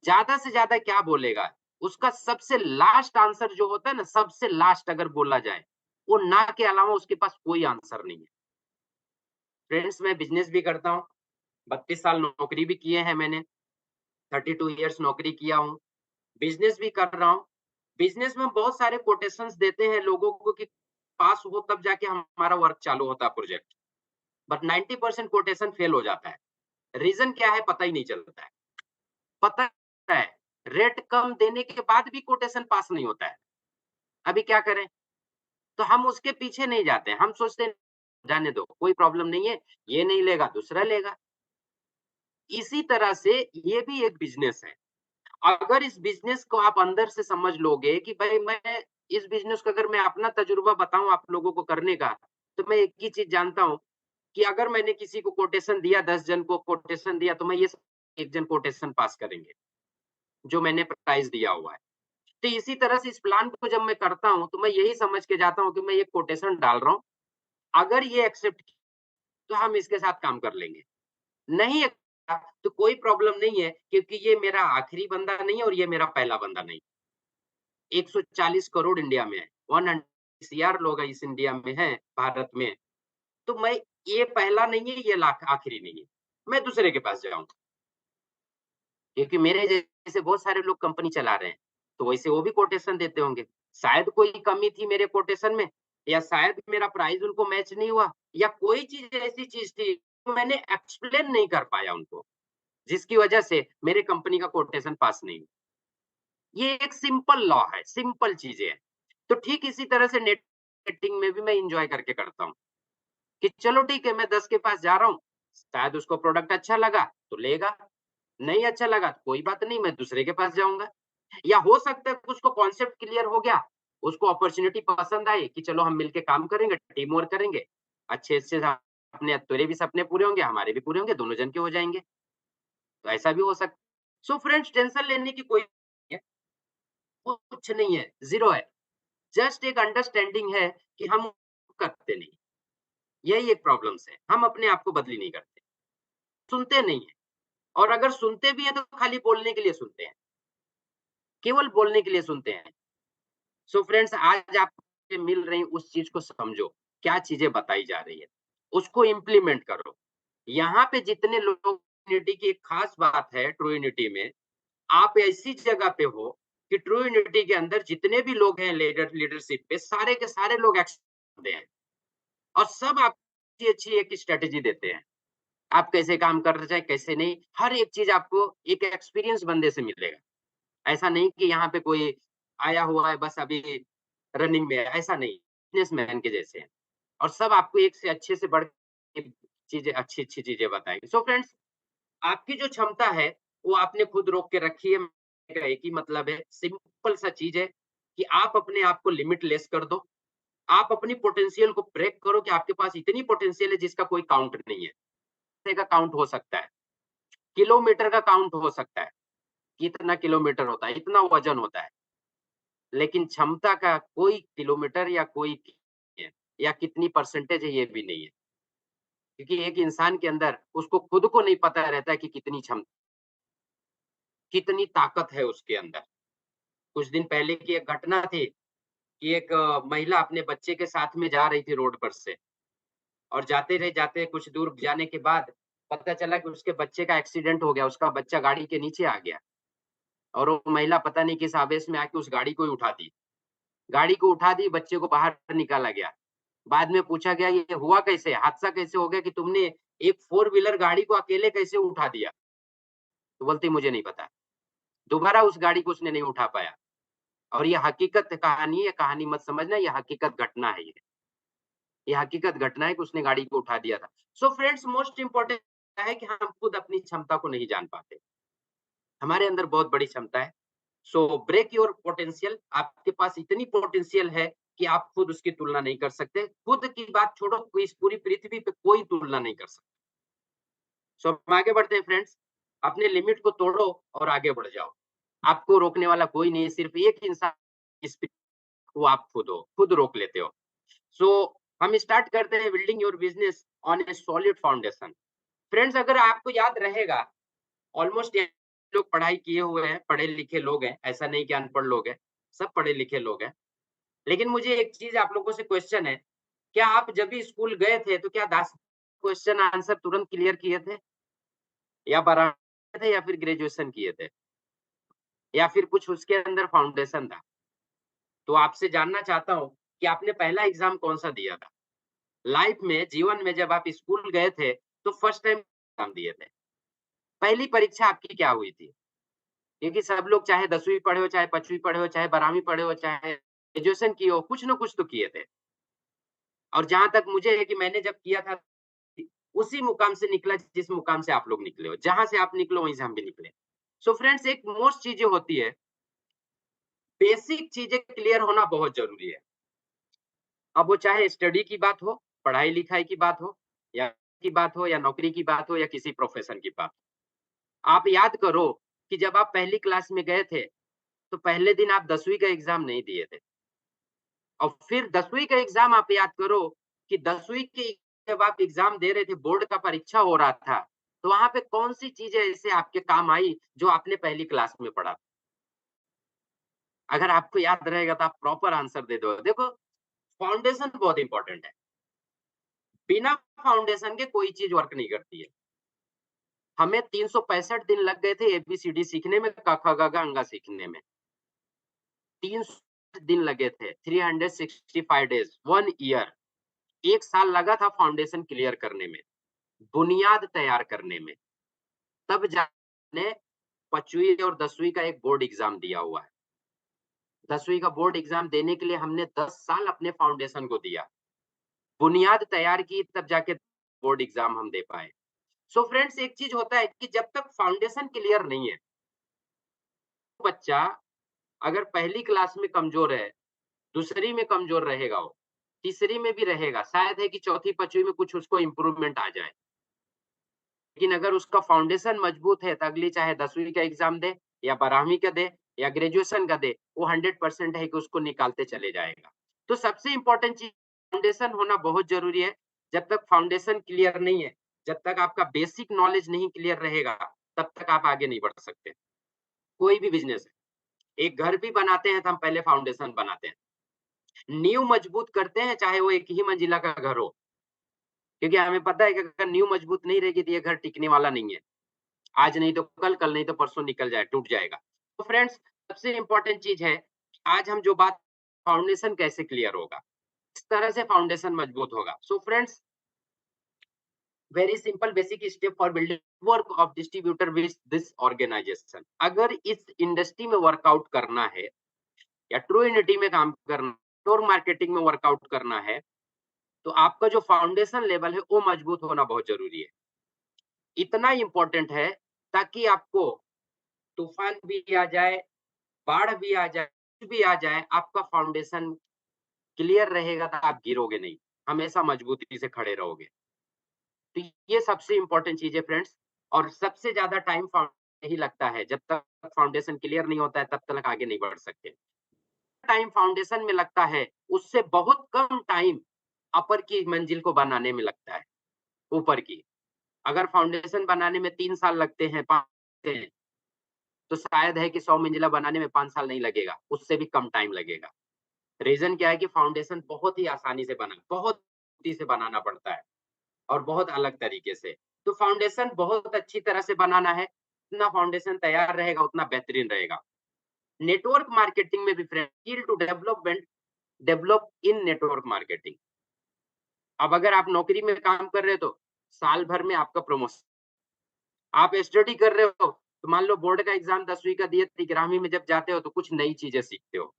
ज़्यादा से ज़्यादा क्या बोलेगा? उसका सबसे लास्ट आंसर जो होता है ना, सबसे लास्ट अगर बोला जाए, वो ना के अलावा उसके पास कोई आंसर नहीं है। फ्रेंड्स, मैं बिज़नेस भी करता हूँ, 32 साल नौकरी भी किए हैं मैंने, 32 इयर्स नौकरी किया हूँ, बिज़नेस भी कर रहा हूँ। बिज़नेस में बहुत सारे कोटेशंस देते हैं लोगों को कि पास हो तब जाके हमारा वर्क चालू होता है, प्रोजेक्ट। बट 90% कोटेशन फेल हो जाता है। रीजन क्या है पता ही नहीं चलता है। पता है रेट कम देने के बाद भी कोटेशन पास नहीं होता है। अभी क्या करें? तो हम उसके पीछे नहीं जाते, हम सोचते हैं जाने दो, कोई प्रॉब्लम नहीं है, ये नहीं लेगा दूसरा लेगा। इसी तरह से ये भी एक बिज़नेस है। अगर इस बिज़नेस को आप अंदर से समझ लोगे कि भाई मैं इस बिज़नेस को अगर मैं अपना तजुर्बा बताऊँ आप लोगों को करने का, तो मैं एक ही चीज़ जानता हूँ कि अगर मैंने किसी को कोटेशन दिया 10 जन को कोटेशन दिया तो मैं ये 1 जन कोटेशन पास करेंगे, जो मैंने प्राइस दिया हुआ है। तो इसी तरह से इस प्लान को जब मैं करता हूँ, तो मैं यही समझ के जाता हूँ कि मैं ये कोटेशन डाल रहा हूँ, अगर ये एक्सेप्ट तो हम इसके साथ काम कर लेंगे। नहीं है तो कोई प्रॉब्लम नहीं है क्योंकि ये मेरा आखिरी बंदा नहीं है और ये मेरा पहला बंदा नहीं। 140 करोड़ इंडिया में है, 100 सीआर लोग इस इंडिया में हैं, भारत में। तो मैं ये पहला नहीं है, ये लाख आखिरी नहीं है। मैं दूसरे के पास जाऊँगा। क्योंकि मेरे जैसे बहुत सारे लोग कंपनी चला रहे हैं, तो वैसे वो भी कोटेशन देते होंगे। शायद कोई कमी थी मेरे कोटेशन में या शायद मेरा प्राइस उनको मैच नहीं हुआ या कोई चीज़ ऐसी चीज़ थी, जो मैंने एक्सप्लेन नहीं कर पाया उनको, जिसकी वजह से मेरे कंपनी का कोटेशन पास नहीं हुआ। ये एक सिंपल लॉ है, सिंपल चीज़ें हैं। तो ठीक इसी तरह से नेट मार्केटिंग में भी मैं एन्जॉय करके करता हूँ, कि चलो ठीक है मैं 10 के पास जा रहा हूँ, शायद उसको प्रोडक्ट अच्छा लगा तो लेगा, नहीं अच्छा लगा तो कोई बात नहीं मैं दूसरे के पास जाऊँगा। या हो सकता है कि उसको कॉन्सेप्ट क्लियर हो गया, उसको अपॉर्च्युनिटी पसंद आई कि चलो हम मिलके काम करेंगे, टीम वर्क करेंगे, अच्छे से अपने तेरे भी सपने पूरे होंगे, हमारे भी पूरे होंगे, दोनों जन के हो जाएँगे। तो ऐसा भी हो सकता है। सो फ्रेंड्स टेंशन लेने की कोई नहीं है, कुछ नहीं है, ज़ीरो है। जस्ट एक अंडरस्टैंडिंग है कि हम करते नहीं। यही एक प्रॉब्लम्स है। हम अपने आप को बदली नहीं करते, सुनते नहीं हैं और अगर सुनते भी हैं तो खाली बोलने के लिए सुनते हैं, केवल बोलने के लिए सुनते हैं। सो फ्रेंड्स आज आपसे मिल रही उस चीज़ को समझो, क्या चीज़ें बताई जा रही है, उसको इम्प्लीमेंट करो। यहाँ पे जितने लोग यूनिटी की एक खास बात है ट्रू यूनिटी में, आप ऐसी जगह पे हो कि ट्रू यूनिटी के अंदर जितने भी लोग हैं लीडरशिप पे सारे के सारे लोग एक्शन हैं और सब आपकी अच्छी एक स्ट्रैटेजी देते हैं। आप कैसे काम कर रहे हैं, कैसे नहीं, हर एक चीज़ आपको एक एक्सपीरियंस बंदे से मिलेगा। ऐसा नहीं कि यहाँ पे कोई आया हुआ है बस अभी रनिंग में है, ऐसा नहीं, बिज़नेसमैन के जैसे हैं और सब आपको एक से अच्छे से बढ़ के चीज़ें अच्छी-अच्छी चीज़ें बताएँगे। सो फ्रेंड्स आपकी जो क्षमता है, वो आपने खुद रोक के रखी है। मेरा एक ही मतलब है, सिंपल सा चीज़ है कि आप अपने आप को लिमिटलेस कर दो। आप अपनी पोटेंशियल को ब्रेक करो कि आपके पास इतनी पोटेंशियल है जिसका कोई काउंट नहीं है। का काउंट हो सकता है, किलोमीटर का काउंट हो सकता है, कितना किलोमीटर होता है, इतना वज़न होता है। लेकिन क्षमता का कोई किलोमीटर या कोई है या कितनी परसेंटेज है ये भी नहीं है। क्योंकि एक इंसान के अंदर उसको खुद को नहीं पता रहता है कि कितनी कितनी ताकत है उसके अंदर। कुछ दिन पहले की एक घटना थी कि एक महिला अपने बच्चे के साथ में जा रही थी रोड पर से और जाते कुछ दूर जाने के बाद पता चला कि उसके बच्चे का एक्सीडेंट हो गया, उसका बच्चा गाड़ी के नीचे आ गया और वो महिला पता नहीं किस आवेश में आके उस गाड़ी को ही उठा दी। गाड़ी को उठा दी, बच्चे को बाहर निकाला गया। बाद में पूछा गया ये हुआ कैसे? हादसा कैसे हो गया कि तुमने एक फ़ोर व्हीलर गाड़ी को अकेले कैसे उठा दिया? तो बोलती मुझे नहीं पता। दोबारा उस गाड़ी को उसने नहीं उठा पाया और ये हकीकत कहानी है, ये कहानी मत समझना, ये हकीकत घटना है ये। ये हकीकत घटना है कि उसने गाड़ी को उठा दिया था। सो फ्रेंड्स मोस्ट इम्पोर्टेंट है कि हम खुद अपनी क्षमता को नहीं जान पाते। हमारे अंदर बहुत बड़ी क्षमता है। सो ब्रेक योर पोटेंशियल आपके पास इतनी पोटेंशियल है कि आप खुद उसकी तुलना नहीं कर सकते। खुद की बात छोड़ो, कोई इस पूरी पृथ्वी पे कोई तुलना नहीं कर सकता। सो हम आगे बढ़ते हैं फ्रेंड्स। अपने लिमिट को तोड़ो और आगे बढ़ जाओ। आपको रोकने वाला कोई नहीं है, सिर्फ एक इंसान इस पे वो आप खुद हो, खुद रोक लेते हो। सो हम स्टार्ट करते हैं building your business on A solid foundation. Friends अगर आपको याद रहेगा ऑलमोस्ट ये लोग पढ़ाई किए हुए हैं, पढ़े-लिखे लोग हैं, ऐसा नहीं कि अनपढ़ लोग हैं, सब पढ़े-लिखे लोग हैं। लेकिन मुझे एक चीज़ आप लोगों से क्वेश्चन है, क्या आप जब भी स्कूल गए थे तो क्या 10 क्वेश्चन आंसर तुरंत क्लियर किए थे? या 12 थे या फिर ग्रेजुएशन किए थे? या फिर कुछ उसके अंदर फाउंडेशन था? तो आपसे जानना चाहता हूँ कि आपने पहला एग्ज़ाम कौन-सा दिया था? लाइफ में, जीवन में जब आप स्कूल गए थे तो फर्स्ट टाइम एग्जाम दिए थे, पहली परीक्षा आपकी क्या हुई थी? क्योंकि सब लोग चाहे 10वीं पढ़े हो, चाहे 5वीं पढ़े हो, चाहे 12वीं पढ़े हो, चाहे ग्रेजुएशन किए हो, कुछ ना कुछ तो किए थे। और जहाँ तक मुझे है कि मैंने जब किया था, उसी मुकाम से निकला जिस मुकाम से आप लोग निकले हो। जहाँ से आप निकले हो, वहीं से हम भी निकले। सो फ्रेंड्स, एक मोस्ट चीज़ें होती है, बेसिक चीज़ें क्लियर होना बहुत ज़रूरी है। अब वो चाहे स्टडी की बात हो, पढ़ाई-लिखाई की बात हो, या या नौकरी की बात हो, या किसी प्रोफ़ेशन की बात हो। आप याद करो कि जब आप पहली क्लास में गए थे, तो पहले दिन आप 10वीं का एग्ज़ाम नहीं दिए थे। और फिर 10वीं का एग्ज़ाम आप याद करो कि 10वीं की जब आप एग्ज़ाम दे रहे थे, बोर्ड का परीक्षा हो रहा था, तो वहाँ पे कौन-सी चीज़ें ऐसे आपके काम आई, जो आपने पहली क्लास में पढ़ा? अगर आपको याद रहेगा तो आप प्रॉपर आंसर दे दोगे। देखो, फाउंडेशन बहुत इम्पोर्टेंट है। बिना फाउंडेशन के कोई चीज़ वर्क नहीं करती है। हमें 365 दिन लग गए थे एबीसीडी सीखने में, क, ख, ग, घ, अंगा सीखने में। 300 दिन लगे थे, 365 डेज़, 1 ईयर। 1 साल लगा था फाउंडेशन क्लियर करने में, बुनियाद तैयार करने में। तब जाने 5वीं और 10वीं का एक बोर्ड एग्ज़ाम दिया हुआ है। 10वीं का बोर्ड एग्ज़ाम देने के लिए हमने 10 साल अपने फाउंडेशन को दिया। बुनियाद तैयार की, तब जाके बोर्ड एग्ज़ाम हम दे पाए। सो फ्रेंड्स, एक चीज़ होता है कि जब तक फाउंडेशन क्लियर नहीं है, बच्चा अगर पहली क्लास में कमज़ोर है, दूसरी में कमज़ोर रहेगा वो, तीसरी में भी रहेगा, शायद है कि चौथी, 5वीं में कुछ उसको इम्प्रूवमेंट आ जाए। लेकिन अगर उसका फाउंडेशन मजबूत है, तो अगली चाहे 10वीं का एग्ज़ाम दे, या 12वीं का दे, या ग्रेजुएशन का दे, वो 100% है कि उसको निकालते चले जाएगा। तो सबसे इम्पोर्टेंट चीज़ फाउंडेशन होना बहुत ज़रूरी है। जब तक फाउंडेशन क्लियर नहीं है, जब तक आपका बेसिक नॉलेज नहीं क्लियर रहेगा, तब तक आप आगे नहीं बढ़ सकते। कोई भी बिज़नेस है, एक घर भी बनाते हैं तो हम पहले फाउंडेशन बनाते हैं। नींव मजबूत करते हैं, चाहे वो एक ही मंजिला का घर हो, क्योंकि हमें पता है कि अगर नींव मजबूत नहीं रहेगी तो ये घर टिकने वाला नहीं है। आज नहीं तो कल, कल नहीं तो परसों निकल जाए, टूट जाएगा। तो फ्रेंड्स, सबसे इम्पोर्टेंट चीज़ है, आज हम जो बात, फाउंडेशन कैसे क्लियर होगा, किस तरह से फाउंडेशन मजबूत होगा। So friends, very simple basic step for building work of distributor with this organization. अगर इस इंडस्ट्री में वर्कआउट करना है, या ट्रू यूनिटी में काम करना, नेटवर्क मार्केटिंग में वर्कआउट करना है, तो आपका जो फाउंडेशन लेवल है, वो मजबूत होना बहुत ज़रूरी है। इतना इम्पोर्टेंट है, ताकि आपको तूफ़ान भी आ जाए, बाढ़ भी आ जाए, कुछ भी आ जाए, आपका फाउंडेशन क्लियर रहेगा तो आप गिरोगे नहीं, हमेशा मजबूती से खड़े रहोगे। तो ये सबसे इम्पोर्टेंट चीज़ है फ्रेंड्स, और सबसे ज़्यादा टाइम यही लगता है, जब तक फाउंडेशन क्लियर नहीं होता है, तब तक आगे नहीं बढ़ सकते। टाइम फाउंडेशन में लगता है, उससे बहुत कम टाइम अपर की मंजिल को बनाने में लगता है, ऊपर की। अगर फाउंडेशन बनाने में 3 साल लगते हैं, 5 लगते हैं, तो शायद है कि 100 मंजिला बनाने में 5 साल नहीं लगेगा, उससे भी कम टाइम लगेगा। रीज़न क्या है कि फाउंडेशन बहुत ही आसानी से बहुत तेज़ी से बनाना पड़ता है, और बहुत अलग तरीके से। तो फाउंडेशन बहुत अच्छी तरह से बनाना है, जितना फाउंडेशन तैयार रहेगा, उतना बेहतरीन रहेगा। नेटवर्क मार्केटिंग में भी friends, skill to develop in network marketing. अब अगर आप नौकरी में काम कर रहे हो, तो साल भर में आपका प्रमोशन। आप स्टडी कर रहे हो, तो मान लो बोर्ड का एग्ज़ाम 10वीं का दिए, 11वीं में जब जाते हो तो कुछ नई चीज़ें सीखते हो।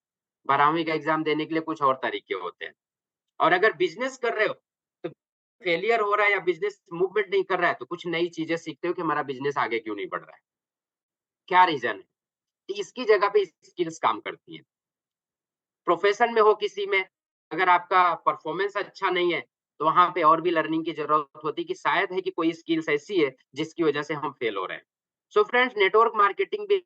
12वीं का एग्ज़ाम देने के लिए कुछ और तरीके होते हैं। और अगर बिज़नेस कर रहे हो, तो फेलियर हो रहा है या बिज़नेस मूवमेंट नहीं कर रहा है, तो कुछ नई चीज़ें सीखते हो कि हमारा बिज़नेस आगे क्यों नहीं बढ़ रहा है? क्या रीज़न है? तो इसकी जगह पे स्किल्स काम करती हैं। प्रोफ़ेशन में हो किसी में, अगर आपका परफ़ॉर्मेंस अच्छा नहीं है, तो वहाँ पे और भी लर्निंग की ज़रूरत होती है कि शायद है कि कोई स्किल्स ऐसी है, जिसकी वज़ह से हम फेल हो रहे हैं। सो फ्रेंड्स, नेटवर्क मार्केटिंग भी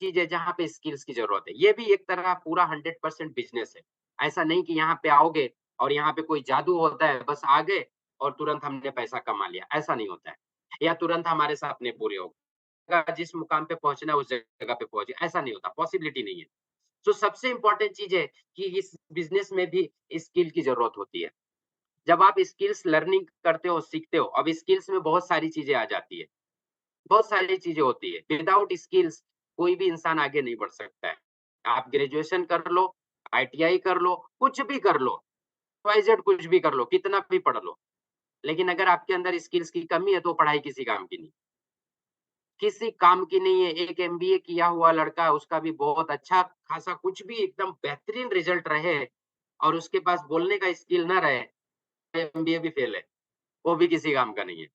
चीज़ है जहाँ पे स्किल्स की ज़रूरत है। ये भी एक तरह पूरा 100% बिज़नेस है। ऐसा नहीं कि यहाँ पे आओगे और यहाँ पे कोई जादू होता है, बस आ गए और तुरंत हमने पैसा कमा लिया, ऐसा नहीं होता है। या तुरंत हमारे सपने पूरे हो गए। जिस मुकाम पे पहुँचना है, उस जगह पे पहुँचे, ऐसा नहीं होता, पॉसिबिलिटी नहीं है। तो सबसे इम्पोर्टेंट चीज़ है कि इस बिज़नेस में भी स्किल की ज़रूरत होती है। जब आप स्किल्स लर्निंग करते हो, सीखते हो, अब स्किल्स में बहुत सारी चीज़ें आ जाती है, बहुत सारी चीज़ें होती है। विदाउट स्किल्स कोई भी इंसान आगे नहीं बढ़ सकता है। आप ग्रेजुएशन कर लो, आईटीआई कर लो, कुछ भी कर लो, XYZ कुछ भी कर लो, कितना भी पढ़ लो, लेकिन अगर आपके अंदर स्किल्स की कमी है तो पढ़ाई किसी काम की नहीं। किसी काम की नहीं है। एक एमबीए किया हुआ लड़का, उसका भी बहुत अच्छा खासा कुछ भी एकदम बेहतरीन रिजल्ट रहे और उसके पास बोलने का स्किल ना रहे, एमबीए भी फेल है, वो भी किसी काम का नहीं है।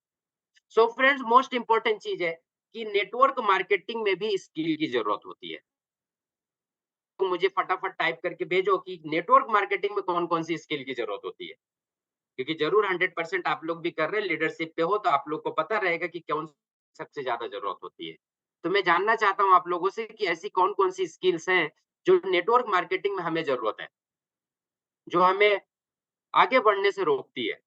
सो फ्रेंड्स, मोस्ट इंपॉर्टेंट चीज है कि नेटवर्क मार्केटिंग में भी स्किल की जरूरत होती है। तो मुझे फटाफट टाइप करके भेजो कि नेटवर्क मार्केटिंग में कौन-कौन सी स्किल की जरूरत होती है। क्योंकि ज़रूर 100% आप लोग भी कर रहे हैं, लीडरशिप पे हो तो आप लोग को पता रहेगा कि कौन सबसे ज़्यादा ज़रूरत होती है। तो मैं जानना चाहता हूँ आप लोगों से कि ऐसी कौन-कौन सी स्किल्स हैं, जो नेटवर्क मार्केटिंग में हमें ज़रूरत है, जो हमें आगे बढ़ने से रोकती है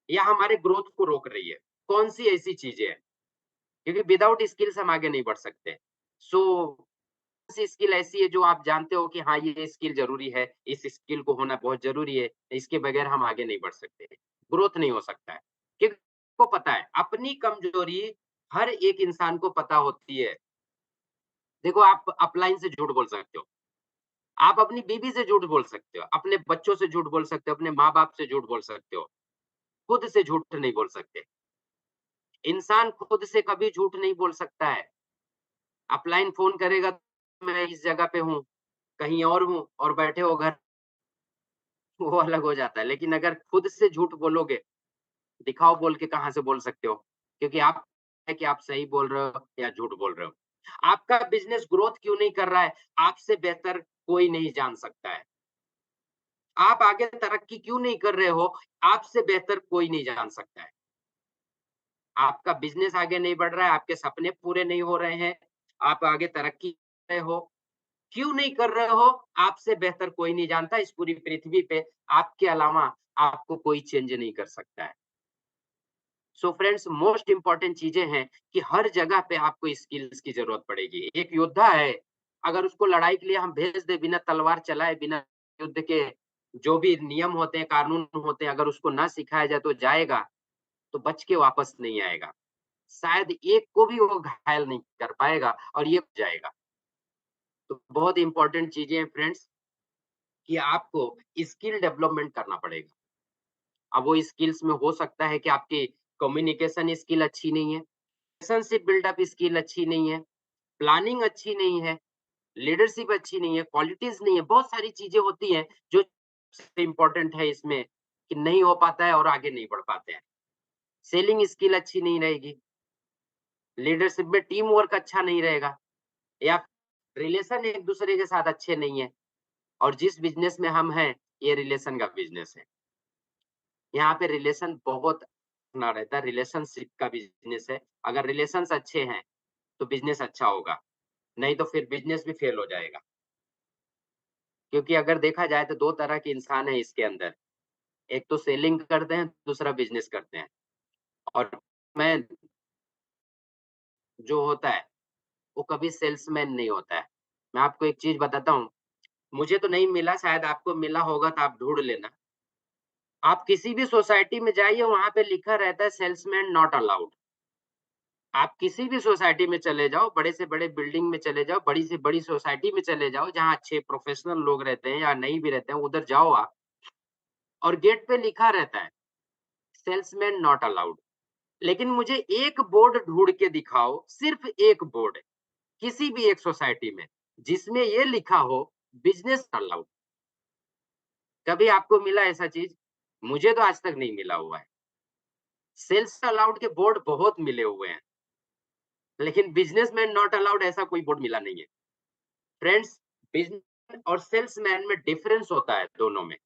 या हमारे ग्रोथ को रोक रही है? कौन-सी ऐसी चीज़ें हैं? क्योंकि विदाउट स्किल्स हम आगे नहीं बढ़ सकते। सो कौन-सी स्किल ऐसी है जो आप जानते हो कि हाँ, ये स्किल ज़रूरी है, इस स्किल को होना बहुत ज़रूरी है, इसके बगैर हम आगे नहीं बढ़ सकते, ग्रोथ नहीं हो सकता है। क्योंकि को पता है, अपनी कमज़ोरी हर एक इंसान को पता होती है। देखो, आप अपलाइन से झूठ बोल सकते हो, आप अपनी बीवी से झूठ बोल सकते हो, अपने बच्चों से झूठ बोल सकते हो, अपने माँ-बाप से झूठ बोल सकते हो, खुद से झूठ नहीं बोल सकते। इंसान खुद से कभी झूठ नहीं बोल सकता है। अपलाइन फ़ोन करेगा, मैं इस जगह पे हूँ, कहीं और हूँ और बैठे हो घर, वो अलग हो जाता है। लेकिन अगर खुद से झूठ बोलोगे, दिखाओ बोल के कहाँ से बोल सकते हो? क्योंकि आप है कि आप सही बोल रहे हो या झूठ बोल रहे हो। आपका बिज़नेस ग्रोथ क्यों नहीं कर रहा है, आपसे बेहतर कोई नहीं जान सकता है। आप आगे तरक्की क्यों नहीं कर रहे हो, आपसे बेहतर कोई नहीं जान सकता है। आपका बिज़नेस आगे नहीं बढ़ रहा है, आपके सपने पूरे नहीं हो रहे हैं, आप आगे तरक्की कर रहे हो, क्यों नहीं कर रहे हो, आपसे बेहतर कोई नहीं जानता। इस पूरी पृथ्वी पे आपके अलावा आपको कोई चेंज नहीं कर सकता है। सो फ्रेंड्स, मोस्ट इंपोर्टेंट चीजें हैं कि हर जगह पे आपको स्किल्स की जरूरत पड़ेगी। एक योद्धा है, अगर उसको लड़ाई के लिए हम भेज दे बिना तलवार चलाए, बिना युद्ध के जो भी नियम होते हैं, कानून होते हैं, अगर उसको ना सिखाया जाए तो जाएगा, तो बच के वापस नहीं आएगा। शायद एक को भी वो घायल नहीं कर पाएगा और ये जाएगा। तो बहुत इंपॉर्टेंट चीजें हैं फ्रेंड्स, कि आपको स्किल डेवलपमेंट करना पड़ेगा। अब वो स्किल्स में हो सकता है कि आपकी कम्युनिकेशन स्किल अच्छी नहीं है, रिलेशनशिप बिल्डअप स्किल अच्छी नहीं है, प्लानिंग अच्छी नहीं है, लीडरशिप अच्छी नहीं है, क्वालिटीज़ नहीं है, बहुत सारी चीज़ें होती हैं जो सबसे इम्पोर्टेंट है इसमें, कि नहीं हो पाता है और आगे नहीं बढ़ पाते हैं। सेलिंग स्किल अच्छी नहीं रहेगी, लीडरशिप में टीम वर्क अच्छा नहीं रहेगा या रिलेशन एक-दूसरे के साथ अच्छे नहीं है और जिस बिज़नेस में हम हैं, ये रिलेशन का बिज़नेस है। यहाँ पे रिलेशन बहुत ना रहता है, रिलेशनशिप का बिज़नेस है। अगर रिलेशंस अच्छे हैं, तो बिज़नेस अच्छा होगा, नहीं तो फिर बिज़नेस भी फेल हो जाएगा। क्योंकि अगर देखा जाए तो 2 तरह के इंसान हैं इसके अंदर, एक तो सेलिंग करते हैं, दूसरा बिज़नेस करते हैं और मैं जो होता है, वो कभी सेल्समैन नहीं होता है। मैं आपको एक चीज़ बताता हूँ, मुझे तो नहीं मिला, शायद आपको मिला होगा तो आप ढूँढ लेना। आप किसी भी सोसाइटी में जाइए, वहाँ पे लिखा रहता है सेल्समैन नॉट अलाउड। आप किसी भी सोसाइटी में चले जाओ, बड़े से बड़े बिल्डिंग में चले जाओ, बड़ी से बड़ी सोसाइटी में चले जाओ, जहाँ अच्छे प्रोफ़ेशनल लोग रहते हैं या नहीं भी रहते हैं, उधर जाओ आप और गेट पे लिखा रहता है, सेल्समैन नॉट अलाउड। लेकिन मुझे एक बोर्ड ढूँढ के दिखाओ, सिर्फ़ एक बोर्ड, किसी भी एक सोसाइटी में, जिसमें ये लिखा हो बिज़नेस अलाउड। कभी आपको मिला ऐसा चीज़? मुझे तो आज तक नहीं मिला हुआ है। सेल्स अलाउड के बोर्ड बहुत मिले हुए हैं, लेकिन बिज़नेसमैन नॉट अलाउड ऐसा कोई बोर्ड मिला नहीं है। फ्रेंड्स, बिज़नेस और सेल्समैन में डिफरेंस होता है दोनों में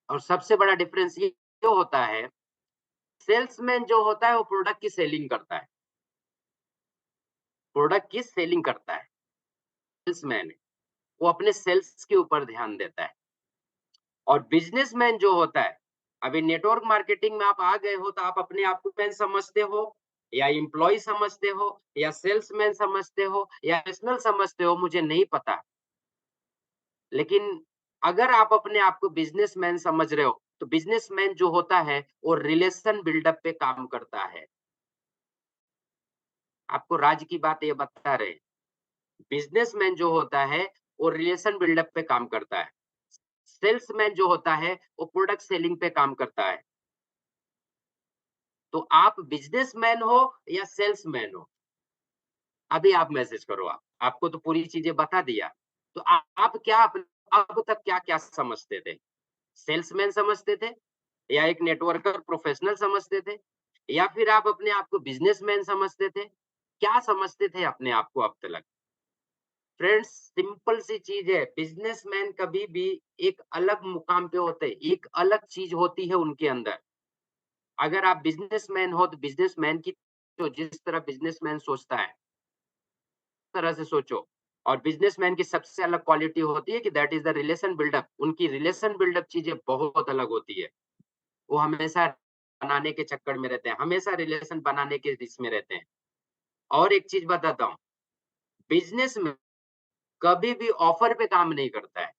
और सबसे बड़ा डिफरेंस ये होता है, सेल्समैन जो होता है वो प्रोडक्ट की सेलिंग करता है, प्रोडक्ट की सेलिंग करता है। सेल्समैन वो अपने सेल्स के ऊपर ध्यान देता है और बिज़नेसमैन जो होता है, अभी नेटवर्क मार्केटिंग में आप आ गए हो तो आप अपने आप को मैन समझते हो या एम्प्लॉयी समझते हो या सेल्समैन समझते हो या प्रोफेशनल समझते हो, मुझे नहीं पता। लेकिन अगर आप अपने आप को बिज़नेसमैन समझ रहे हो, तो बिज़नेसमैन जो होता है, वो रिलेशन बिल्डअप पे काम करता है। आपको राज की बात ये बता रहे हैं। बिज़नेसमैन जो होता है, वो रिलेशन बिल्डअप पे काम करता है। सेल्समैन जो होता है वो प्रोडक्ट सेलिंग पे काम करता है। तो आप बिजनेसमैन हो या सेल्समैन हो, अभी आप मैसेज करो। आपको तो पूरी चीजें बता दिया। तो आप क्या अब तक क्या क्या समझते थे? सेल्समैन समझते थे, या एक नेटवर्कर प्रोफेशनल समझते थे, या फिर आप अपने आप को बिजनेसमैन समझते थे? क्या समझते थे अपने आप को अब तक? फ्रेंड्स, सिंपल सी चीज है, बिजनेसमैन कभी भी एक अलग मुकाम पे होते हैं, एक अलग चीज होती है उनके अंदर। अगर आप बिजनेसमैन हो तो बिजनेसमैन की, तो जिस तरह बिजनेसमैन सोचता है उस तरह से सोचो। और बिजनेसमैन की सबसे अलग क्वालिटी होती है कि that is the relation buildup. उनकी रिलेशन बिल्डअप चीजें बहुत अलग होती है। वो हमेशा बनाने के चक्कर में रहते हैं, हमेशा रिलेशन बनाने के इसमें रहते हैं। और एक चीज बताता हूँ, बिजनेस में कभी भी ऑफर पे काम नहीं करता है,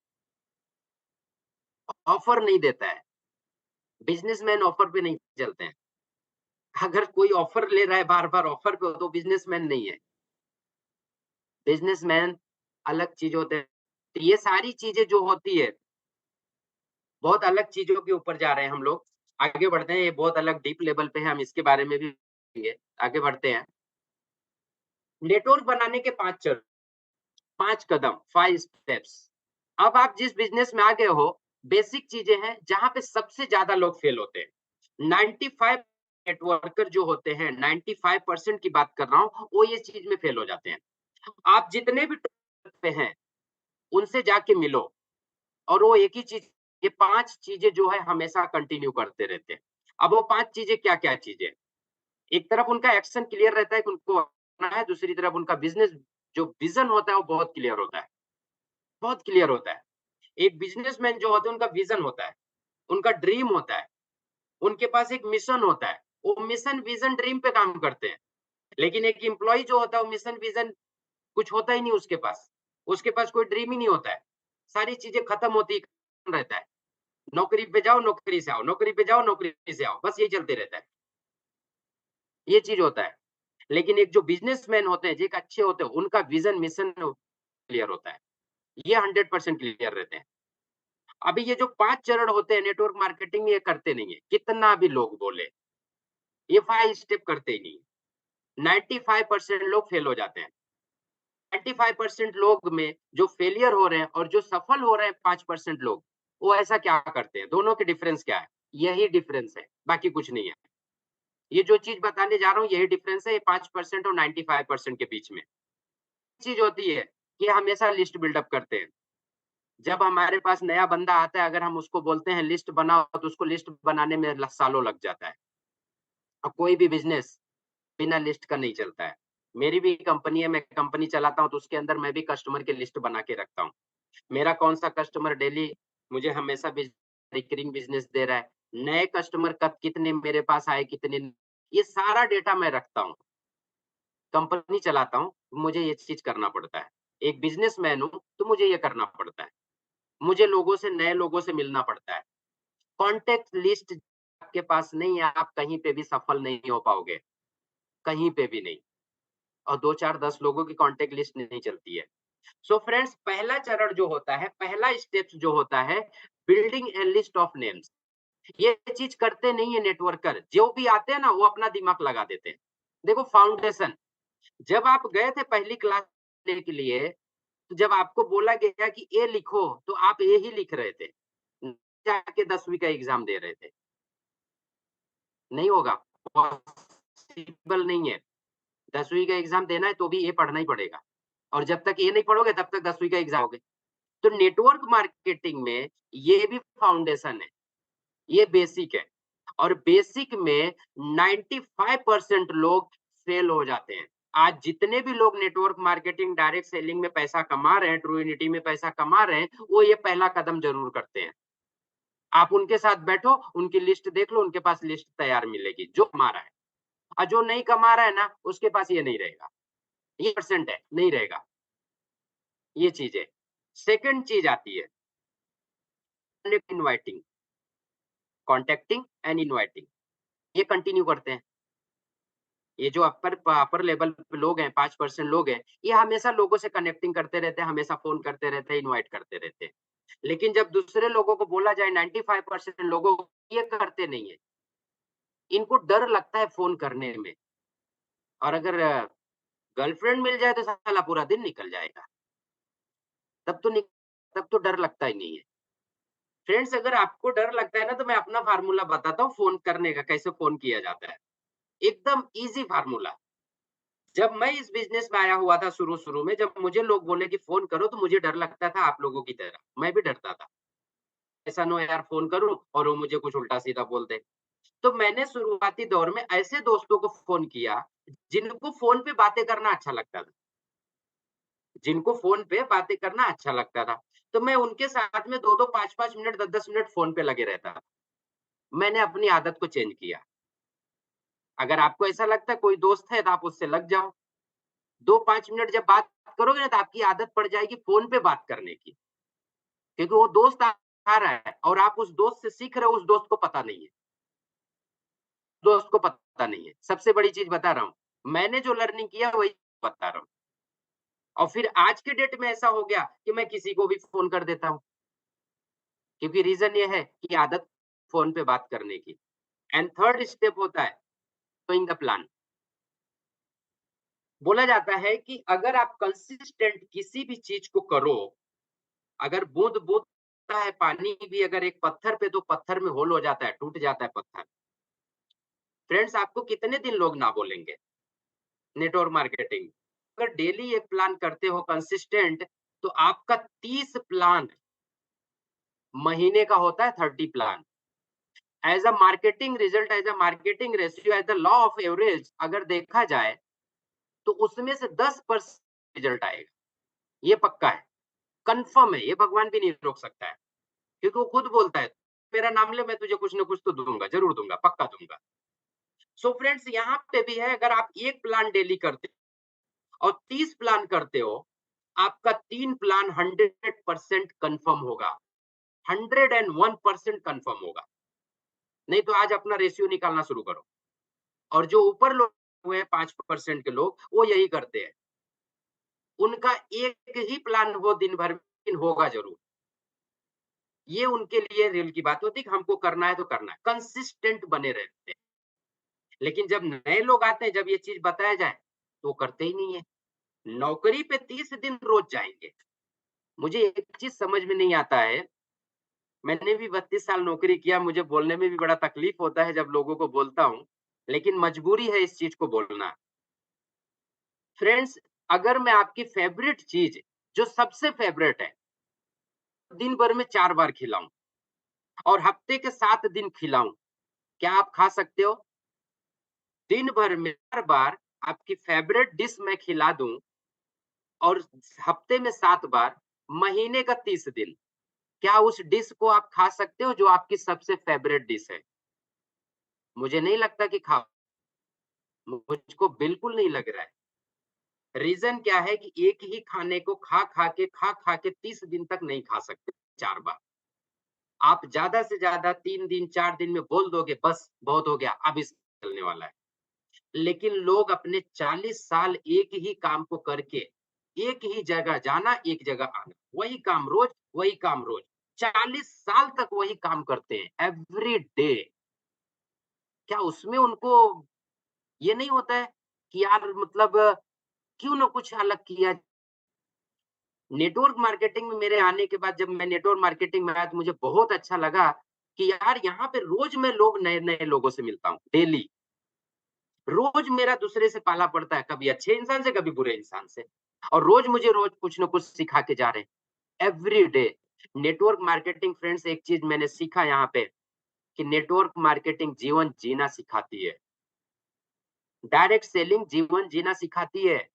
ऑफर नहीं देता है। बिजनेसमैन ऑफर पे नहीं चलते हैं। अगर कोई ऑफर ले रहा है बार बार ऑफर पे, तो बिजनेसमैन नहीं है। बिजनेसमैन अलग चीज होते हैं। तो ये सारी चीजें जो होती है, बहुत अलग चीजों के ऊपर जा रहे हैं हम लोग। आगे बढ़ते हैं, ये बहुत अलग डीप लेवल पे है, हम इसके बारे में भी करेंगे। आगे बढ़ते हैं। नेटवर्क बनाने के 5 चरण, 5 कदम, 5 स्टेप्स। अब आप जिस बिजनेस में आ गए हो, बेसिक चीजें हैं जहां पे सबसे ज्यादा लोग फेल होते हैं। 95 नेटवर्कर जो होते हैं, 95% की बात कर रहा हूं, वो ये चीज में फेल हो जाते हैं। आप जितने भी टॉप पे हैं, उनसे जाके मिलो, और वो एक ही चीज, ये 5 चीजें जो है हमेशा कंटिन्यू करते रहते हैं। अब वो 5 चीजें क्या-क्या चीजें? एक तरफ उनका एक्शन क्लियर रहता है कि उनको करना है, दूसरी तरफ उनका बिजनेस जो विजन होता है वो बहुत क्लियर होता है, बहुत क्लियर होता है। एक बिजनेसमैन जो होते हैं उनका विजन होता है, उनका ड्रीम होता है, उनके पास एक मिशन होता है। वो मिशन, विजन, ड्रीम पे काम करते हैं। लेकिन एक एम्प्लॉयी जो होता है, वो मिशन, विजन कुछ होता ही नहीं उसके पास। उसके पास कोई ड्रीम ही नहीं होता है। सारी चीज़ें खत्म होती रहता है। नौकरी पे जाओ, नौकरी से आओ, नौकरी पे जाओ, नौकरी से आओ, बस यही चलते रहता है। ये चीज़ होता है। लेकिन एक जो बिजनेसमैन होते हैं, जो एक अच्छे होते हैं, उनका विजन, मिशन क्लियर होता है। ये 100% क्लियर रहते हैं। अभी ये जो 5 चरण होते हैं नेटवर्क मार्केटिंग में, ये करते नहीं है। कितना भी लोग बोले, ये 5 स्टेप करते ही नहीं है। 95% लोग फेल हो जाते हैं। 95% लोग में जो फेलियर हो रहे हैं और जो सफल हो रहे हैं 5% लोग, वो ऐसा क्या करते हैं? दोनों के डिफरेंस क्या है? यही डिफरेंस है, बाकी कुछ नहीं है। ये जो चीज़ बताने जा रहा हूँ, यही डिफरेंस है, ये 5% और 95% के बीच में। चीज़ होती है कि हमेशा लिस्ट बिल्डअप करते हैं। जब हमारे पास नया बंदा आता है, अगर हम उसको बोलते हैं लिस्ट बनाओ, तो उसको लिस्ट बनाने में सालों लग जाता है। और कोई भी बिजनेस बिना लिस्ट का नहीं चलता है। मेरी भी कंपनी है, मैं कंपनी चलाता हूँ, तो उसके अंदर मैं भी कस्टमर की लिस्ट बना के रखता हूँ। मेरा कौन-सा कस्टमर डेली मुझे हमेशा रिकरिंग बिज़नेस दे रहा है, नए कस्टमर कब कितने मेरे पास आए, कितने, ये सारा डेटा मैं रखता हूँ। कंपनी चलाता हूँ, मुझे ये चीज़ करना पड़ता है। एक बिज़नेसमैन हूँ, तो मुझे ये करना पड़ता है। मुझे लोगों से, नए लोगों से मिलना पड़ता है। कॉन्टैक्ट लिस्ट आपके पास नहीं है, आप कहीं पे भी सफल नहीं हो पाओगे, कहीं पे भी नहीं। और 2, 4, 10 लोगों की कॉन्टैक्ट लिस्ट नहीं चलती है। सो फ्रेंड्स, पहला चरण जो होता है, पहला स्टेप्स जो होता है, building A list of names. ये चीज़ करते नहीं है नेटवर्कर। जो भी आते हैं ना, वो अपना दिमाग लगा देते हैं। देखो, फाउंडेशन, जब आप गए थे पहली क्लास लेने के लिए, तो जब आपको बोला गया कि ए लिखो, तो आप ए ही लिख रहे थे। जाके 10वीं का एग्ज़ाम दे रहे थे। नहीं होगा, पॉसिबल नहीं है। 10वीं का एग्ज़ाम देना है तो भी ए पढ़ना ही पड़ेगा। और जब तक ये नहीं पढ़ोगे तब तक 10वीं का एग्ज़ाम दोगे। तो नेटवर्क मार्केटिंग में ये भी फाउंडेशन है, ये बेसिक है। और बेसिक में 95% लोग फेल हो जाते हैं। आज जितने भी लोग नेटवर्क मार्केटिंग, डायरेक्ट सेलिंग में पैसा कमा रहे हैं, ट्रू यूनिटी में पैसा कमा रहे हैं, वो ये पहला कदम ज़रूर करते हैं। आप उनके साथ बैठो, उनकी लिस्ट देख लो, उनके पास लिस्ट तैयार मिलेगी, जो कमा रहा है। और जो नहीं कमा रहा है ना, उसके पास ये नहीं रहेगा। ये परसेंट है, नहीं रहेगा। ये चीज़ है। सेकंड चीज़ आती है इनवाइटिंग, कॉन्टैक्टिंग एंड इनवाइटिंग। ये कंटिन्यू करते हैं। ये जो अपर लेवल पे लोग हैं, 5% लोग हैं, ये हमेशा लोगों से कनेक्टिंग करते रहते हैं, हमेशा फ़ोन करते रहते हैं, इनवाइट करते रहते हैं। लेकिन जब दूसरे लोगों को बोला जाए 95% लोगों ये करते नहीं है। इनको डर लगता है फ़ोन करने में और अगर गर्लफ्रेंड मिल जाए तो साला पूरा दिन निकल जाएगा। तब तो नि तब तो डर लगता ही नहीं है। फ्रेंड्स अगर आपको डर लगता है ना तो मैं अपना फ़ॉर्मूला बताता हूँ फ़ोन करने का, कैसे फ़ोन किया जाता है। एकदम ईज़ी फ़ॉर्मूला। जब मैं इस बिज़नेस में आया हुआ था शुरू-शुरू में, जब मुझे लोग बोले कि फ़ोन करो तो मुझे डर लगता था आप लोगों की तरह। मैं भी डरता था। ऐसा ना हो यार फ़ोन करूँ और वो मुझे कुछ उल्टा-सीधा बोल दे। तो मैंने शुरुआती दौर में ऐसे दोस्तों को फ़ोन किया, जिनको फ़ोन पे बातें करना अच्छा लगता था। जिनको फ़ोन पे बातें करना अच्छा लगता था। तो मैं उनके साथ में 2-2 5-5 मिनट 10-10 मिनट फ़ोन पे लगे रहता था। मैंने अपनी आदत को चेंज किया। अगर आपको ऐसा लगता है कोई दोस्त है तो आप उससे लग जाओ। 2-5 मिनट जब बात करोगे ना तो आपकी आदत पड़ जाएगी फ़ोन पे बात करने की। क्योंकि वो दोस्त आ रहा है और आप उस दोस्त से सीख रहे हो, उस दोस्त को पता नहीं है। दोस्त को पता नहीं है। सबसे बड़ी चीज़ बता रहा हूँ। मैंने जो लर्निंग किया वही बता रहा हूँ। और फिर आज के डेट में ऐसा हो गया कि मैं किसी को भी फ़ोन कर देता हूँ। क्योंकि रीज़न ये है कि आदत फ़ोन पे बात करने की। एंड थर्ड स्टेप होता है डूइंग द प्लान। बोला जाता है कि अगर आप कंसिस्टेंट किसी भी चीज़ को करो, अगर बूँद-बूँद होता है पानी भी अगर एक पत्थर पे तो पत्थर में होल हो जाता है, टूट जाता है पत्थर। फ्रेंड्स आपको कितने दिन लोग ना बोलेंगे? Network marketing. अगर डेली एक प्लान करते हो कंसिस्टेंट तो आपका 30 प्लान महीने का होता है 30 plan. As a marketing result, as a marketing ratio, as the law of average अगर देखा जाए, तो उसमें से 10% रिज़ल्ट आएगा। ये पक्का है, कन्फर्म है, ये भगवान भी नहीं रोक सकता है। क्योंकि वो खुद बोलता है, "मेरा नाम ले, मैं तुझे कुछ न कुछ तो दूँगा, ज़रूर दूँगा, पक्का दूँगा।" सो फ्रेंड्स यहाँ पे भी है, अगर आप 1 प्लान डेली करते और 30 प्लान करते हो, आपका 3 प्लान 100% कन्फर्म होगा। 101% कन्फर्म होगा। नहीं तो आज अपना रेशियो निकालना शुरू करो। और जो ऊपर लोग हुए हैं 5% के लोग, वो यही करते हैं। उनका एक ही प्लान वो दिन भर में होगा ज़रूर। ये उनके लिए रेल की बात होती है कि हमको करना है तो करना है। कंसिस्टेंट बने रहते हैं। लेकिन जब नए लोग आते हैं, जब ये चीज़ बताया जाए, तो वो करते ही नहीं है। नौकरी पे 30 दिन रोज़ जाएँगे। मुझे एक चीज़ समझ में नहीं आता है, मैंने भी 32 साल नौकरी किया, मुझे बोलने में भी बड़ा तकलीफ होता है जब लोगों को बोलता हूँ, लेकिन मजबूरी है इस चीज़ को बोलना। फ्रेंड्स, अगर मैं आपकी फ़ेवरेट चीज़, जो सबसे फ़ेवरेट है, दिन भर में 4 बार खिलाऊँ और हफ़्ते के 7 दिन खिलाऊँ, क्या आप खा सकते हो? दिन भर में 4 बार आपकी फ़ेवरेट डिश मैं खिला दूँ और हफ़्ते में 7 बार, महीने का 30 दिन, क्या उस डिश को आप खा सकते हो जो आपकी सबसे फ़ेवरेट डिश है? मुझे नहीं लगता कि खा मुझको बिल्कुल नहीं लग रहा है। रीज़न क्या है कि एक ही खाने को खा-खा के 30 दिन तक नहीं खा सकते 4 बार। आप ज़्यादा से ज़्यादा 3 दिन, 4 दिन में बोल दोगे बस बहुत हो गया, अब इस चलने वाला है। लेकिन लोग अपने 40 साल एक ही काम को करके, एक ही जगह जाना, एक जगह आना, वही काम रोज़, वही काम रोज़। 40 साल तक वही काम करते हैं, एवरी डे। क्या उसमें उनको ये नहीं होता है कि यार मतलब क्यों ना कुछ अलग किया नेटवर्क मार्केटिंग में मेरे आने के बाद जब मैं नेटवर्क मार्केटिंग में आया तो मुझे बहुत अच्छा लगा कि यार यहाँ पे रोज मैं लोग नए-नए लोगों से मिलता हूँ, डेली। रोज मेरा दूसरे से पाला पड़ता है, कभी अच्छे इंसान से, कभी बुरे इंसान से। और रोज कुछ न कुछ सिखा के जा रहे हैं, every day. Network marketing friends एक चीज़ मैंने सीखा यहाँ पे कि नेटवर्क मार्केटिंग जीवन जीना सिखाती है। डायरेक्ट सेलिंग जीवन जीना सिखाती है।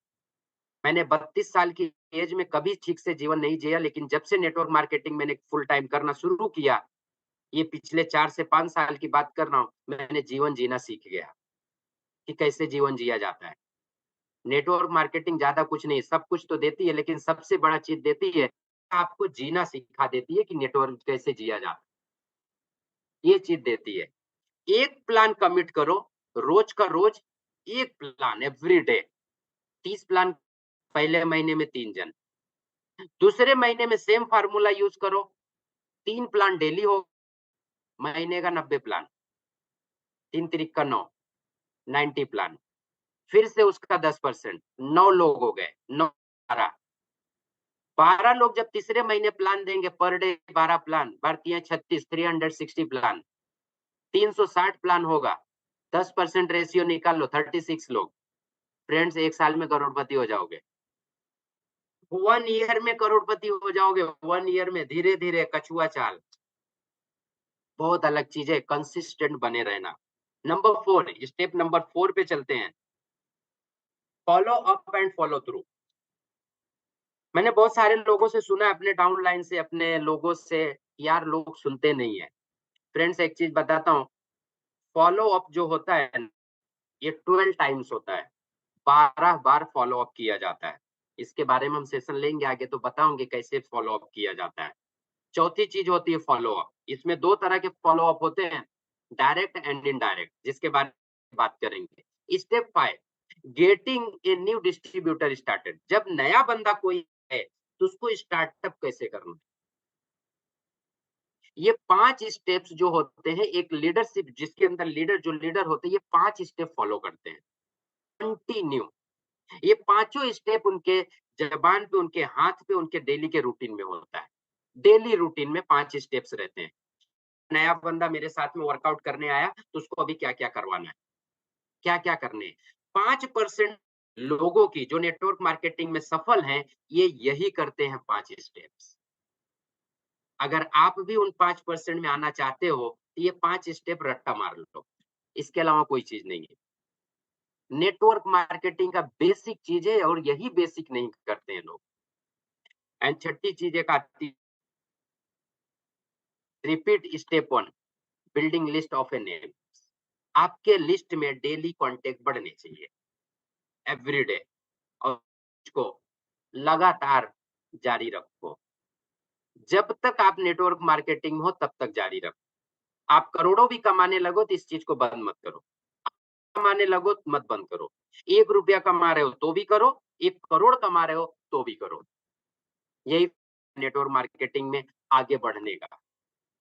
मैंने 32 साल की एज में कभी ठीक से जीवन नहीं जिया, लेकिन जब से नेटवर्क मार्केटिंग मैंने फुल टाइम करना शुरू किया, ये पिछले 4 से 5 साल की बात कर रहा हूँ, मैंने जीवन जीना सीख गया कि कैसे जीवन जिया जाता है। नेटवर्क मार्केटिंग ज़्यादा कुछ नहीं, सब कुछ तो देती है, लेकिन सबसे बड़ा चीज़ देती है, आपको जीना सिखा देती है कि नेटवर्क कैसे जिया जाता है, ये चीज़ देती है। एक प्लान कमिट करो, रोज़ का रोज़, एक प्लान एवरी डे, 30 प्लान पहले महीने में 3 जन। दूसरे महीने में सेम फार्मूला यूज़ करो, 3 प्लान डेली हो, महीने का 90 प्लान, 3 तिरिक का 9, 90 प्लान, फिर से उसका 10%, 9 लोग हो गए, 9 12, 12 लोग जब तीसरे महीने प्लान देंगे, per day 12 plan, 36 360 plan, 360 plan होगा, 10% रेशियो निकाल लो, 36 लोग। फ्रेंड्स, 1 साल में करोड़पति हो जाओगे। 1 ईयर में करोड़पति हो जाओगे, 1 ईयर में, धीरे-धीरे, कछुआ चाल। बहुत अलग चीज है, कंसिस्टेंट बने रहना। नंबर 4, स्टेप नंबर 4 पे चलते हैं। Follow up and follow through. मैंने बहुत सारे लोगों से सुना है, अपने डाउनलाइन से, अपने लोगों से, यार लोग सुनते नहीं है। फ्रेंड्स, एक चीज बताता हूँ, फॉलो अप जो होता है ना, ये 12 टाइम्स होता है, 12 बार फॉलो अप किया जाता है। इसके बारे में हम सेशन लेंगे आगे, तो बताऊंगे कैसे फॉलो अप किया जाता है। चौथी चीज होती है फॉलो अप। इसमें 2 तरह के फॉलो अप होते हैं, डायरेक्ट एंड इनडायरेक्ट, जिसके बारे में बात करेंगे। Step 5, getting a new distributor started. जब नया बंदा कोई है तो उसको स्टार्टअप कैसे करना है। ये 5 स्टेप्स जो होते हैं, एक लीडरशिप जिसके अंदर लीडर होते हैं, ये 5 स्टेप फॉलो करते हैं कंटिन्यू। ये पांचों स्टेप उनके जबान पे, उनके हाथ पे, उनके डेली के रूटीन में होता है। डेली रूटीन में 5 स्टेप्स रहते हैं। नया बंदा मेरे साथ में वर्कआउट करने आया तो उसको अभी क्या क्या करवाना है, क्या क्या करने हैं। 5% लोगों की जो नेटवर्क मार्केटिंग में सफल हैं, ये यही करते हैं 5 स्टेप्स। अगर आप भी उन 5% में आना चाहते हो तो ये 5 स्टेप रट्टा मार लो, इसके अलावा कोई चीज नहीं है। नेटवर्क मार्केटिंग का बेसिक चीज है और यही बेसिक नहीं करते हैं लोग। एंड छठी चीज एक आती, repeat step 1, building list of a name. आपके लिस्ट में डेली कांटेक्ट बढ़ने चाहिए, एवरीडे, और इसको लगातार जारी रखो। जब तक आप नेटवर्क मार्केटिंग में हो तब तक जारी रखो। आप करोड़ों भी कमाने लगो तो इस चीज को बंद मत करो, कमाने लगो तो मत बंद करो। 1 रुपया कमा रहे हो तो भी करो, 1 करोड़ कमा रहे हो तो भी करो। यही नेटवर्क मार्केटिंग में आगे बढ़ने का।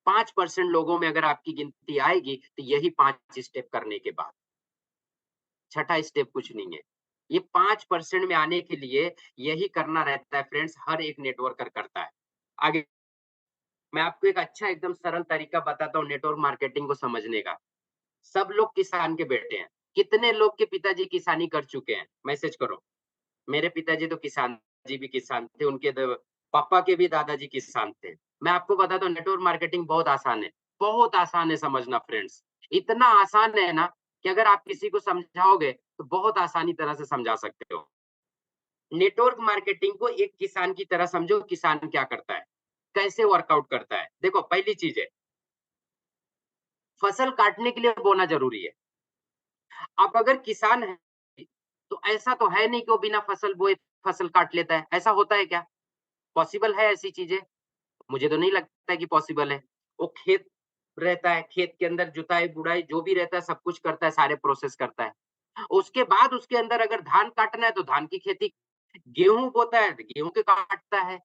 5% लोगों में अगर आपकी गिनती आएगी तो यही 5 स्टेप करने के बाद, छठा स्टेप कुछ नहीं है। ये 5% में आने के लिए यही करना रहता है फ्रेंड्स, हर एक नेटवर्कर करता है। आगे मैं आपको एक अच्छा एकदम सरल तरीका बताता हूँ नेटवर्क मार्केटिंग को समझने का। सब लोग किसान के बेटे हैं। कितने लोग के पिताजी किसानी कर चुके हैं, मैसेज करो। मेरे पिताजी तो किसान जी भी किसान थे, उनके पापा के भी दादाजी किसान थे। मैं आपको बताता हूँ नेटवर्क मार्केटिंग बहुत आसान है, बहुत आसान है समझना फ्रेंड्स। इतना आसान है ना कि अगर आप किसी को समझाओगे तो बहुत आसानी तरह से समझा सकते हो। नेटवर्क मार्केटिंग को एक किसान की तरह समझो। किसान क्या करता है, कैसे वर्कआउट करता है। देखो, पहली चीज है, फसल काटने के लिए बोना जरूरी है। आप अगर किसान है तो ऐसा तो है नहीं कि वो बिना फसल बोए फसल काट लेता है। ऐसा होता है क्या? पॉसिबल है ऐसी चीजें? मुझे तो नहीं लगता है कि पॉसिबल है। वो खेत रहता है, खेत के अंदर जुताई बुड़ाई जो भी रहता है सब कुछ करता है, सारे प्रोसेस करता है। उसके बाद उसके अंदर अगर धान काटना है तो धान की खेती, गेहूं बोता है तो गेहूं के काटता है,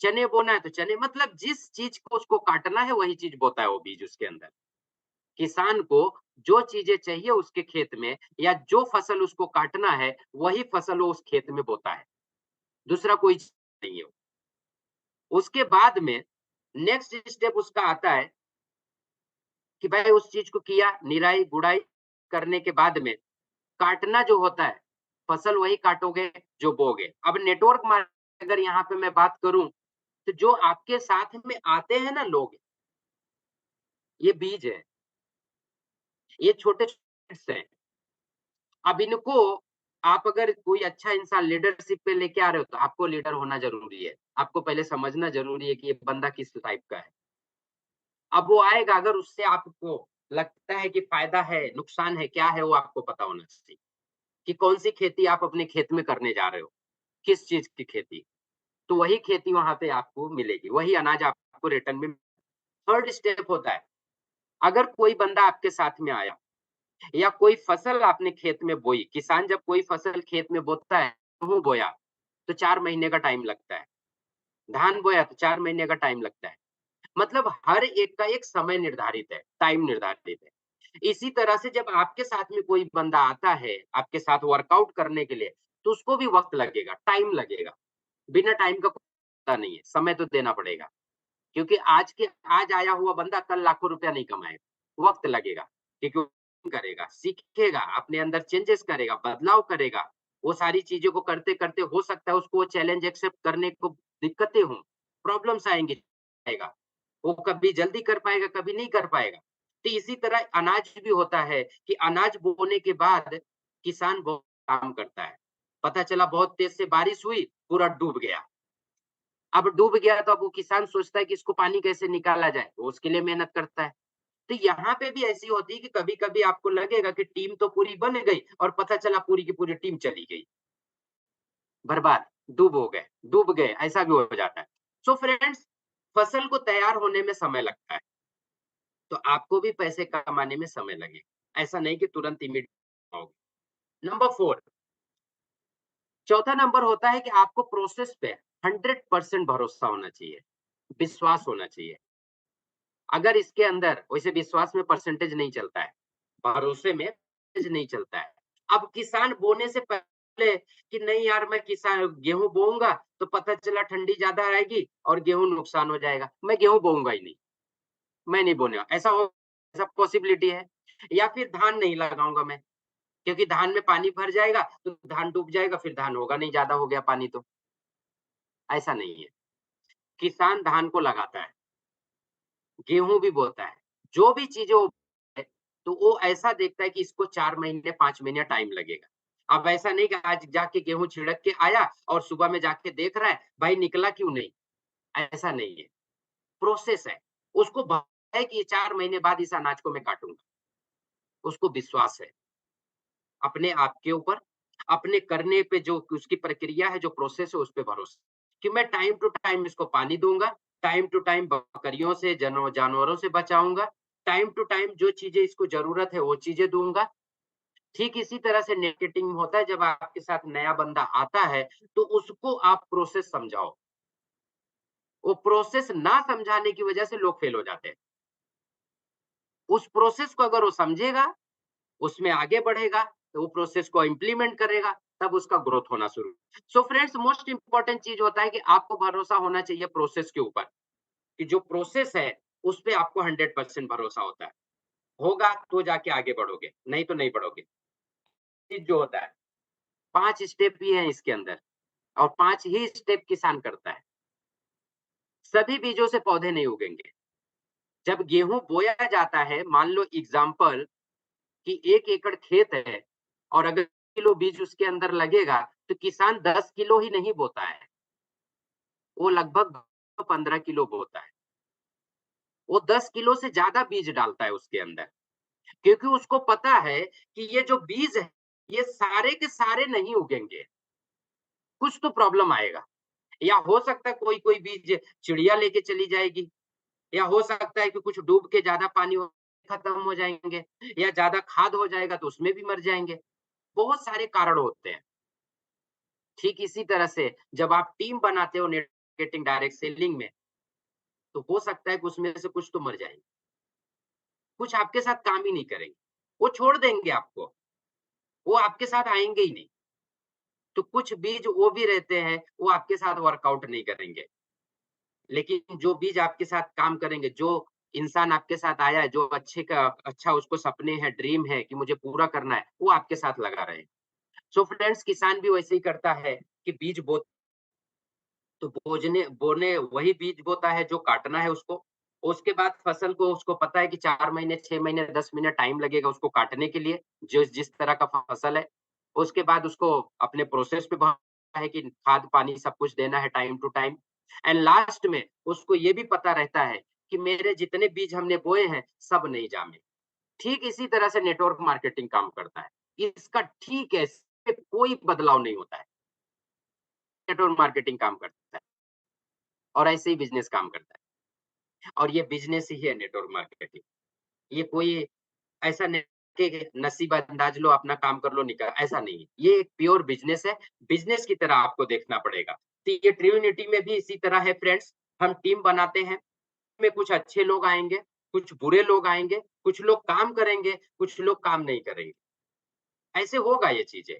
चने बोना है तो चने, मतलब जिस चीज को उसको काटना है वही चीज बोता है वो बीज उसके अंदर। किसान को जो चीजें चाहिए उसके खेत में, या जो फसल उसको काटना है वही फसल वो उस खेत में बोता है, दूसरा कोई चीज नहीं है। उसके बाद में नेक्स्ट स्टेप उसका आता है कि भाई उस चीज को किया, निराई गुड़ाई करने के बाद में काटना जो होता है, फसल वही काटोगे जो बोगे। अब नेटवर्क मार्केटिंग अगर यहाँ पे मैं बात करूं तो जो आपके साथ में आते हैं ना लोग, ये बीज है, ये छोटे छोटे हैं। अब इनको आप अगर कोई अच्छा इंसान लीडरशिप पे लेके आ रहे हो तो आपको लीडर होना जरूरी है। आपको पहले समझना जरूरी है कि ये बंदा किस टाइप का है। अब वो आएगा, अगर उससे आपको लगता है कि फायदा है, नुकसान है, क्या है, वो आपको पता होना चाहिए कि कौन सी खेती आप अपने खेत में करने जा रहे हो, किस चीज की खेती। तो वही खेती वहां पे आपको मिलेगी, वही अनाज आपको रिटर्न में। थर्ड स्टेप होता है, अगर कोई बंदा आपके साथ में आया या कोई फसल आपने खेत में बोई, किसान जब कोई फसल खेत में बोता है, गेहूं बोया तो 4 महीने का टाइम लगता है, धान बोया तो 4 महीने का टाइम लगता है। मतलब हर एक का एक समय निर्धारित है, टाइम निर्धारित है। इसी तरह से जब आपके साथ में कोई बंदा आता है, आपके साथ वर्कआउट करने के लिए, तो उसको भी वक़्त लगेगा, टाइम लगेगा। बिना टाइम का होता नहीं है, समय तो देना पड़ेगा। क्योंकि आज आया हुआ बंदा कल लाखों रुपया नहीं कमाएगा, वक़्त लगेगा। क्योंकि वो करेगा, सीखेगा, अपने अंदर चेंजेस करेगा, बदलाव करेगा। वो सारी चीज़ों को करते-करते हो सकता है उसको वो चैलेंज एक्सेप्ट करने को दिक्कतें हों, प्रॉब्लम्स आएँगी आएगा। वो कभी जल्दी कर पाएगा, कभी नहीं कर पाएगा। तो इसी तरह अनाज भी होता है कि अनाज बोने के बाद किसान बहुत काम करता है। पता चला बहुत तेज़ से बारिश हुई, पूरा डूब गया। अब डूब गया तो अब वो किसान सोचता है कि इसको पानी कैसे निकाला जाए, तो उसके लिए मेहनत करता है। तो यहाँ पे भी ऐसी होती है कि कभी-कभी आपको लगेगा कि टीम तो पूरी बन गई और पता चला पूरी की पूरी टीम चली गई। बर्बाद, डूब गए, ऐसा भी हो जाता है। सो फ्रेंड्स, फसल को तैयार होने में समय लगता है, तो आपको भी पैसे कमाने में समय लगेगा। ऐसा नहीं कि तुरंत इमीडिएट पाओगे। नंबर 4, चौथा नंबर होता है कि आपको प्रोसेस पे 100% भरोसा होना चाहिए, विश्वास होना चाहिए। अगर इसके अंदर वैसे विश्वास में परसेंटेज नहीं चलता है, भरोसे में परसेंटेज नहीं चलता है। अब किसान बोने से पहले कि नहीं यार मैं किसान गेहूँ बोऊँगा तो पता चला ठंडी ज़्यादा आएगी और गेहूँ नुकसान हो जाएगा, मैं गेहूँ बोऊँगा ही नहीं, मैं नहीं बोने ऐसा पॉसिबिलिटी है। या फिर धान नहीं लगाऊँगा मैं, क्योंकि धान में पानी भर जाएगा तो धान डूब जाएगा, फिर धान होगा नहीं, ज़्यादा हो गया पानी तो, ऐसा नहीं है। किसान धान को लगाता है। गेहूँ भी बोता है। जो भी चीज़ें वो है, तो वो ऐसा देखता है कि इसको 4 महीने, 5 महीने टाइम लगेगा। अब ऐसा नहीं कि आज जाके गेहूँ छिड़क के आया और सुबह में जाके देख रहा है, भाई निकला क्यों नहीं? ऐसा नहीं है, प्रोसेस है। उसको है कि ये 4 महीने बाद इस अनाज को मैं काटूँगा। उसको विश्वास है अपने आप के ऊपर, अपने करने पे जो उसकी प्रक्रिया है, जो प्रोसेस है, उस पे भरोसा कि मैं टाइम टू टाइम इसको पानी दूँगा, टाइम टू टाइम बकरियों से, जानवरों से बचाऊँगा, टाइम टू टाइम जो चीज़ें इसको ज़रूरत है, वो चीज़ें दूँगा। ठीक इसी तरह से मार्केटिंग में होता है, जब आपके साथ नया बंदा आता है, तो उसको आप प्रोसेस समझाओ। वो प्रोसेस ना समझाने की वजह से लोग फेल हो जाते हैं। उस प्रोसेस को अगर वो समझेगा, उसमें आगे बढ़ेगा, तो वो प्रोसेस को इम्प्लीमेंट करेगा, तब उसका ग्रोथ होना शुरू। सो फ्रेंड्स, मोस्ट इम्पोर्टेंट चीज़ होता है कि आपको भरोसा होना चाहिए प्रोसेस के ऊपर, कि जो प्रोसेस है, उस पे आपको 100% भरोसा होता है। होगा तो जाके आगे बढ़ोगे, नहीं तो नहीं बढ़ोगे। चीज़ जो होता है, 5 स्टेप भी हैं इसके अंदर और 5 ही स्टेप किसान करता है। सभी बीजों से पौधे नहीं उगेंगे। जब गेहूँ बोया जाता है, मान लो एग्ज़ाम्पल कि 1 एकड़ खेत है और अगर किलो बीज उसके अंदर लगेगा, तो किसान 10 किलो ही नहीं बोता है, वो लगभग 15 किलो बोता है। वो 10 किलो से ज़्यादा बीज डालता है उसके अंदर, क्योंकि उसको पता है कि ये जो बीज है, ये सारे के सारे नहीं उगेंगे, कुछ तो प्रॉब्लम आएगा। या हो सकता है कोई-कोई बीज चिड़िया लेके चली जाएगी, या हो सकता है कि कुछ डूब के ज़्यादा पानी हो खत्म हो जाएँगे, या ज़्यादा खाद हो जाएगा तो उसमें भी मर जाएँगे। बहुत सारे कारण होते हैं। ठीक इसी तरह से जब आप टीम बनाते हो नेट मार्केटिंग डायरेक्ट सेलिंग में, तो हो सकता है कि उसमें से कुछ तो मर जाएँगे, कुछ आपके साथ काम ही नहीं करेंगे, वो छोड़ देंगे आपको, वो आपके साथ आएँगे ही नहीं। तो कुछ बीज वो भी रहते हैं, वो आपके साथ वर्कआउट नहीं करेंगे, लेकिन जो बीज आपके साथ काम करेंगे, जो इंसान आपके साथ आया है, जो अच्छा उसको सपने हैं, ड्रीम है कि मुझे पूरा करना है, वो आपके साथ लगा रहे। सो फ्रेंड्स, किसान भी वैसे ही करता है कि बीज बो तो बोजने बोने वही बीज बोता है जो काटना है उसको। उसके बाद फसल को उसको पता है कि 4 महीने, 6 महीने, 10 महीने टाइम लगेगा उसको काटने के लिए, जो जिस तरह का फसल है। उसके बाद उसको अपने प्रोसेस पे भरोसा है कि खाद, पानी सब कुछ देना है time to time. And last में उसको ये भी पता रहता है कि मेरे जितने बीज हमने बोए हैं, सब नहीं जामे। ठीक इसी तरह से नेटवर्क मार्केटिंग काम करता है। इसका ठीक है, इसमें कोई बदलाव नहीं होता है। नेटवर्क मार्केटिंग काम करता है और ऐसे ही बिज़नेस काम करता है और ये बिज़नेस ही है नेटवर्क मार्केटिंग। ये कोई ऐसा नहीं कि नसीब अंदाज़ लो, अपना काम कर लो, ऐसा नहीं है। ये एक प्योर बिज़नेस है, बिज़नेस की तरह आपको देखना पड़ेगा। तो ये ट्रिनिटी में भी इसी तरह है फ्रेंड्स, हम टीम बनाते हैं, में कुछ अच्छे लोग आएंगे, कुछ बुरे लोग आएंगे, कुछ लोग काम करेंगे, कुछ लोग काम नहीं करेंगे। ऐसे होगा ये चीजें।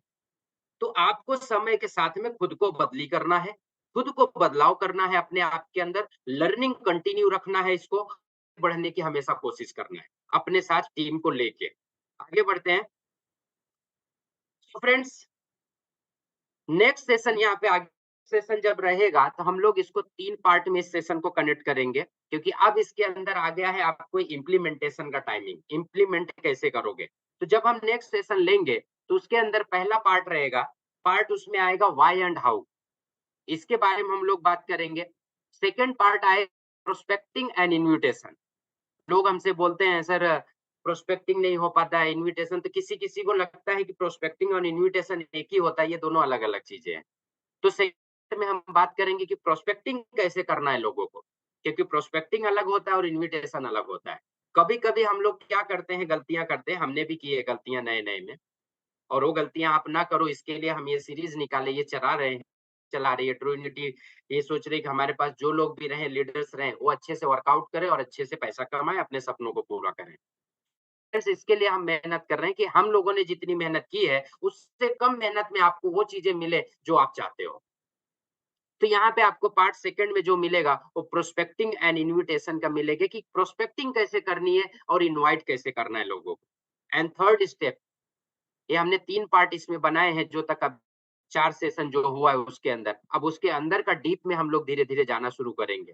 तो आपको समय के साथ में खुद को बदली करना है, खुद को बदलाव करना है, अपने आप के अंदर लर्निंग कंटिन्यू रखना है, इसको बढ़ने की हमेशा कोशिश करना है, अपने साथ टीम को लेके। आगे बढ़ते हैं। तो फ्रेंड्स, नेक्स्ट सेशन यहाँ पे आगे सेशन जब रहेगा तो हम लोग इसको 3 पार्ट में इस सेशन को कनेक्ट करेंगे, क्योंकि अब इसके अंदर आ गया है आपको इम्प्लीमेंटेशन का टाइमिंग, इम्प्लीमेंट कैसे करोगे। तो जब हम नेक्स्ट सेशन लेंगे तो उसके अंदर पहला पार्ट रहेगा, पार्ट उसमें आएगा व्हाई एंड हाउ, इसके बारे में हम लोग बात करेंगे। सेकंड पार्ट आए प्रोस्पेक्टिंग एंड इन्विटेशन। लोग हमसे बोलते हैं सर प्रोस्पेक्टिंग नहीं हो पाता है, इन्विटेशन, तो किसी किसी को लगता है कि प्रोस्पेक्टिंग और इन्विटेशन एक ही होता है, ये दोनों अलग अलग चीजें हैं। तो सेकंड में हम बात करेंगे कि प्रोस्पेक्टिंग कैसे करना है लोगों को, क्योंकि प्रोस्पेक्टिंग अलग होता है और इन्विटेशन अलग होता है। कभी कभी हम लोग क्या करते हैं, गलतियां करते हैं, हमने भी की है गलतियां नए नए में, और वो गलतियां आप ना करो इसके लिए हम ये सीरीज निकाले, ये चला रही है ट्रू यूनिटी। ये सोच रही है कि हमारे पास जो लोग भी रहे, लीडर्स रहे, वो अच्छे से वर्कआउट करें और अच्छे से पैसा कमाएं, अपने सपनों को पूरा करें। बस इसके लिए हम मेहनत कर रहे हैं कि हम लोगों ने जितनी मेहनत की है उससे कम मेहनत में आपको वो चीजें मिले जो आप चाहते हो। तो यहाँ पे आपको पार्ट सेकंड में जो मिलेगा वो प्रोस्पेक्टिंग एंड इन्विटेशन का मिलेगा, कि प्रोस्पेक्टिंग कैसे करनी है और इनवाइट कैसे करना है लोगों को। एंड थर्ड स्टेप, ये हमने 3 पार्ट इसमें बनाए हैं जो तक अब 4 सेशन जो हुआ है उसके अंदर। अब उसके अंदर का डीप में हम लोग धीरे-धीरे जाना शुरू करेंगे।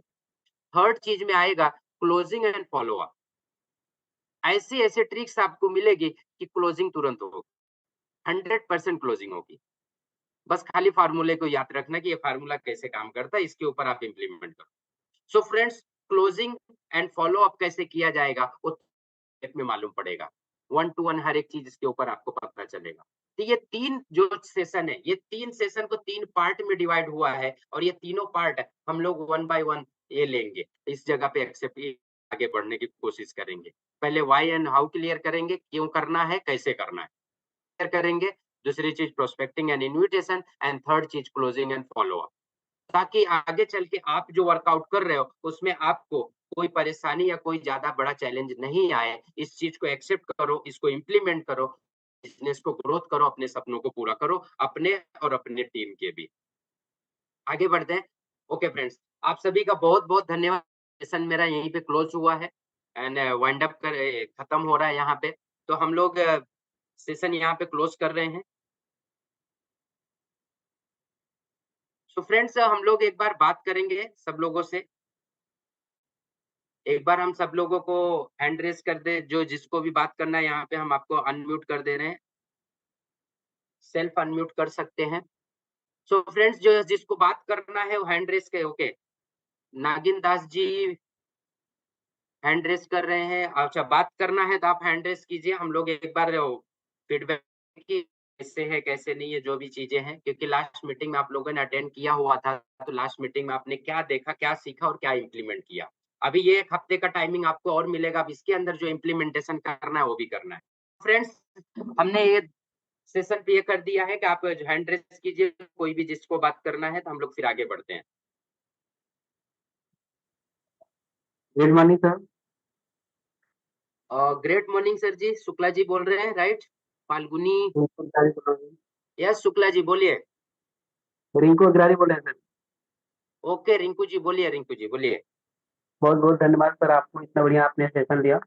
थर्ड चीज़ में आएगा क्लोजिंग एंड फॉलो अप। ऐसी-ऐसी ट्रिक्स आपको मिलेगी कि क्लोजिंग तुरंत होगी, 100% क्लोजिंग होगी। बस खाली फार्मूले को याद रखना कि ये फार्मूला कैसे काम करता है, इसके ऊपर आप इम्प्लीमेंट करो। So friends, closing and follow up कैसे किया जाएगा वो स्टेप में मालूम पड़ेगा। 1 टू 1 हर एक चीज़ इसके ऊपर आपको पता चलेगा। तो ये 3 जो सेशन है, ये 3 सेशन को 3 पार्ट में डिवाइड हुआ है और ये तीनों पार्ट हम लोग 1 बाय 1 ये लेंगे। इस जगह पे एक्सेप्ट आगे बढ़ने की कोशिश करेंगे। पहले व्हाई एंड हाउ क्लियर करेंगे, क्यों करना है, कैसे करना है, क्लियर करेंगे। दूसरी चीज़ prospecting and invitation, and third चीज़ क्लोजिंग एंड फॉलो अप। ताकि आगे चल के आप जो वर्कआउट कर रहे हो उसमें आपको कोई परेशानी या कोई ज्यादा बड़ा चैलेंज नहीं आए। इस चीज को एक्सेप्ट करो, इसको इम्प्लीमेंट करो, बिजनेस को ग्रोथ करो, अपने सपनों को पूरा करो, अपने और अपने टीम के भी। आगे बढ़ते हैं। ओके फ्रेंड्स, आप सभी का बहुत बहुत धन्यवाद। सेशन मेरा यहीं पे क्लोज हुआ है एंड वाइंड अप कर खत्म हो रहा है यहाँ पे। तो हम लोग सेशन यहाँ पे क्लोज कर रहे हैं। तो फ्रेंड्स, हम लोग एक बार बात करेंगे सब लोगों से। एक बार हम सब लोगों को हैंड रेज़ कर दें, जो जिसको भी बात करना है यहाँ पे हम आपको अनम्यूट कर दे रहे हैं, सेल्फ अनम्यूट कर सकते हैं। सो फ्रेंड्स, जो जिसको बात करना है वो हैंड रेज़ के ओके। नागिन दास जी हैंड रेज़ कर रहे हैं। अच्छा, बात करना है तो आप हैंड रेज़ कीजिए। हम लोग एक बार फीडबैक की कैसे है, कैसे नहीं है, जो भी चीज़ें हैं, क्योंकि लास्ट मीटिंग में आप लोगों ने अटेंड किया हुआ था, तो लास्ट मीटिंग में आपने क्या देखा, क्या सीखा और क्या इम्प्लीमेंट किया। अभी ये 1 हफ्ते का टाइमिंग आपको और मिलेगा, अब इसके अंदर जो इम्प्लीमेंटेशन करना है वो भी करना है। फ्रेंड्स, हमने ये सेशन पे ये कर दिया है कि आप हैंड रेज़ कीजिए, कोई भी जिसको बात करना है, तो हम लोग फिर आगे बढ़ते हैं। Good morning sir. Great morning sir ji, Shukla ji बोल रहे हैं राइट? फाल्गुनी, रिंकू अग्रवाल बोल रहे हैं। यस शुक्ला जी बोलिए। रिंकू अग्रवाल बोल रहे हैं सर। ओके रिंकू जी बोलिए, रिंकू जी बोलिए। बहुत बहुत धन्यवाद सर, आपको इतना बढ़िया आपने सेशन दिया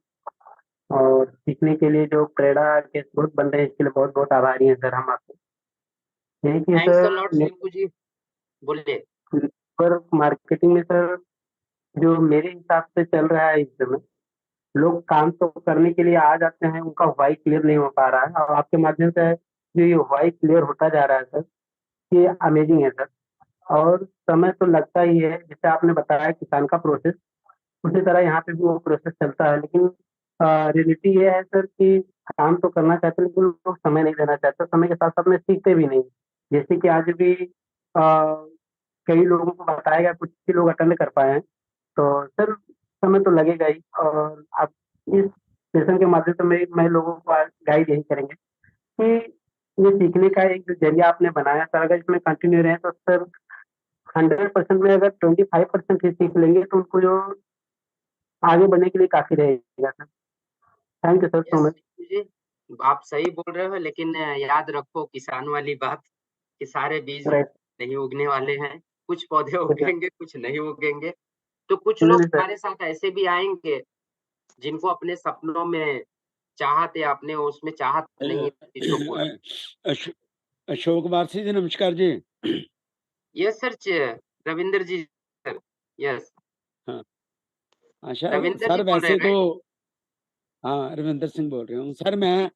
और सीखने के लिए जो प्रेरणा के स्रोत बन रहे हैं इसके लिए बहुत बहुत आभारी हैं सर हम आपके। यही कि thanks a sir lot Rinku ji, बोलिए। पर मार्केटिंग में सर जो मेरे हिसाब से चल रहा है इस समय, लोग काम तो करने के लिए आ जाते हैं, उनका व्हाई क्लियर नहीं हो पा रहा है और आपके माध्यम से जो ये व्हाई क्लियर होता जा रहा है सर, ये अमेजिंग है सर। और समय तो लगता ही है, जैसे आपने बताया किसान का प्रोसेस, उसी तरह यहाँ पे भी वो प्रोसेस चलता है। लेकिन रियलिटी ये है सर कि काम तो करना चाहते हैं लेकिन लोग समय नहीं देना चाहते, समय के साथ साथ में सीखते भी नहीं। जैसे कि आज भी कई लोगों को बताया गया, कुछ ही लोग अटेंड कर पाए हैं। तो सर समय तो लगेगा ही, और आप इस सेशन के माध्यम से मैं लोगों को गाइड यही करेंगे कि ये सीखने का एक जो जरिया आपने बनाया सर, अगर इसमें कंटिन्यू रहे तो सर 100% में अगर 25% ही सीख लेंगे तो उनको जो आगे बढ़ने के लिए काफी रहेगा sir. Thank you sir so much. जी, आप सही बोल रहे हो, लेकिन याद रखो किसान वाली बात कि सारे बीज राइट। नहीं उगने वाले हैं, कुछ पौधे उगेंगे, कुछ नहीं उगेंगे। तो कुछ नहीं लोग नहीं सर। हमारे साथ ऐसे भी आएंगे जिनको अपने सपनों में चाहत या अपने उसमें चाहत नहीं है चीज को पूरा। अश- अशोक वारसी जी नमस्कार जी। यस सर, रविंदर जी सर। यस हाँ अच्छा रविंदर जी सर, बोल रहे वैसे हैं, तो राइट? हाँ रविंदर सिंह बोल रहा हूँ सर। मैं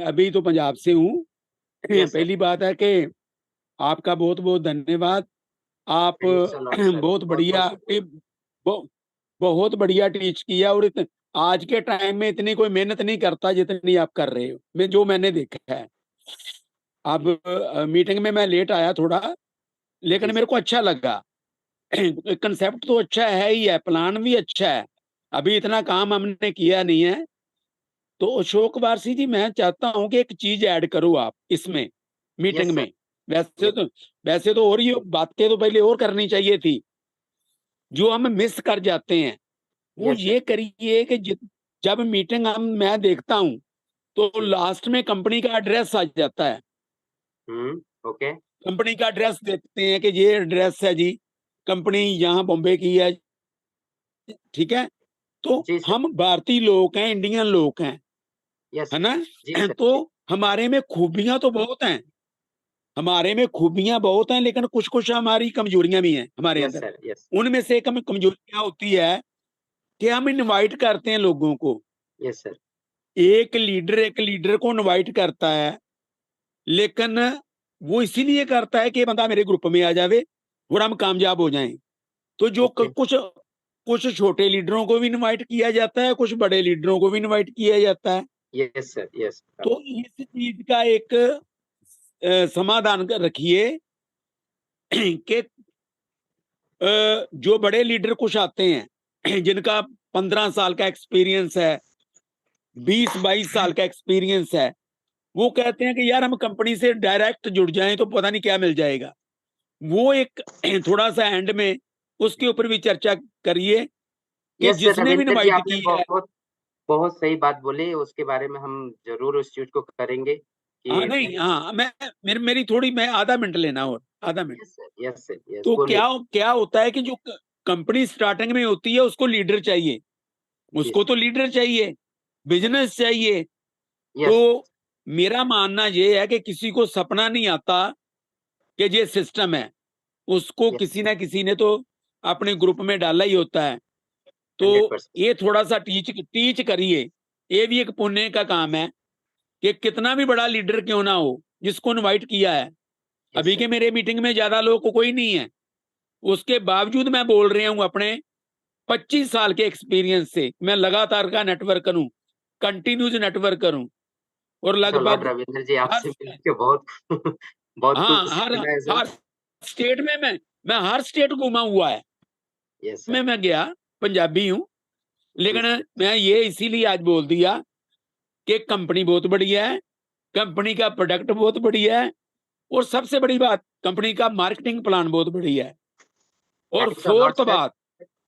अभी तो पंजाब से हूँ। यस सर, पहली बात है कि आपका बहुत बहुत धन्यवाद। आप थैंक्स अ लॉट सर, बहुत बहुत बहुत बढ़िया शुक्रिया। बहुत बढ़िया टीच किया। और आज के टाइम में इतनी कोई मेहनत नहीं करता जितनी आप कर रहे हो, मैंने देखा है। अब मीटिंग में मैं लेट आया थोड़ा, लेकिन जी मेरे सर, को अच्छा लगा। कंसेप्ट तो अच्छा है ही है, प्लान भी अच्छा है। अभी इतना काम हमने किया नहीं है। तो अशोक वारसी जी, मैं चाहता हूं कि एक चीज ऐड करो आप इसमें मीटिंग यस सर, में। वैसे तो और ये बातें तो पहले और करनी चाहिए थी, जो हम मिस कर जाते हैं वो यस सर। ये करिए कि जब मीटिंग मैं देखता हूं तो लास्ट में कंपनी का एड्रेस आ जाता है। ओके। कंपनी का एड्रेस देखते हैं कि ये एड्रेस है जी, कंपनी यहाँ बॉम्बे की है, ठीक है। तो जी सर, हम भारतीय लोग हैं, इंडियन लोग हैं, यस है सर, ना। जी सर, तो जी, हमारे में खूबियां तो बहुत हैं, लेकिन कुछ कुछ हमारी कमजोरियां भी हैं हमारे यस अंदर। सर, यस, उनमें से एक कमजोरी क्या होती है कि हम इनवाइट करते हैं लोगों को। यस सर, एक लीडर को इनवाइट करता है, लेकिन वो इसीलिए करता है कि बंदा मेरे ग्रुप में आ जावे और हम कामयाब हो जाएं। तो जो ओके, कुछ कुछ छोटे लीडरों को भी इनवाइट किया जाता है, कुछ बड़े लीडरों को भी इनवाइट किया जाता है। यस सर, यस, तो इस चीज का एक समाधान रखिए कि जो बड़े लीडर कुछ आते हैं जिनका 15 साल का एक्सपीरियंस है, 20-22 साल का एक्सपीरियंस है, वो कहते हैं कि यार हम कंपनी से डायरेक्ट जुड़ जाएं तो पता नहीं क्या मिल जाएगा। वो एक थोड़ा सा एंड में उसके ऊपर भी चर्चा करिए कि यस सर, जिसने भी रविंदर जी इनवाइट आपने किया है। बहुत बहुत सही बात बोली, उसके बारे में हम ज़रूर उस चीज़ को करेंगे हाँ कि नहीं, हाँ मेरी थोड़ी, मैं आधा मिनट लेना और आधा मिनट। यस सर, यस, तो गो क्या अहेड। क्या होता है कि जो कंपनी स्टार्टिंग में होती है उसको लीडर चाहिए, जी उसको सर, तो लीडर चाहिए, बिजनेस चाहिए। तो यस, मेरा मानना ये है कि किसी को सपना नहीं आता कि ये सिस्टम है, उसको यस, किसी ना किसी ने तो अपने ग्रुप में डाला ही होता है। तो 100%, ये थोड़ा सा टीच करिए। ये भी एक पुण्य का काम है कि कितना भी बड़ा लीडर क्यों ना हो, जिसको इनवाइट किया है। यस अभी सर, के मेरे मीटिंग में ज्यादा लोग को कोई नहीं है, उसके बावजूद मैं बोल रहा हूँ अपने 25 साल के एक्सपीरियंस से। मैं लगातार का नेटवर्क करूं, कंटिन्यूज नेटवर्क करूं, और थैंक्स अ लॉट लगभग रविंदर जी, हर आपसे मिलके बहुत बहुत हाँ कुछ हर सीखना है सर। हर स्टेट में मैं हर स्टेट घूमा हुआ है। यस सर, मैं गया, पंजाबी हूँ, जी लेकिन सर, मैं ये इसीलिए आज बोल दिया कि कंपनी बहुत बढ़िया है, कंपनी का प्रोडक्ट बहुत बढ़िया है, और सबसे बड़ी बात कंपनी का मार्केटिंग प्लान बहुत बढ़िया है। और thanks a lot fourth sir, बात,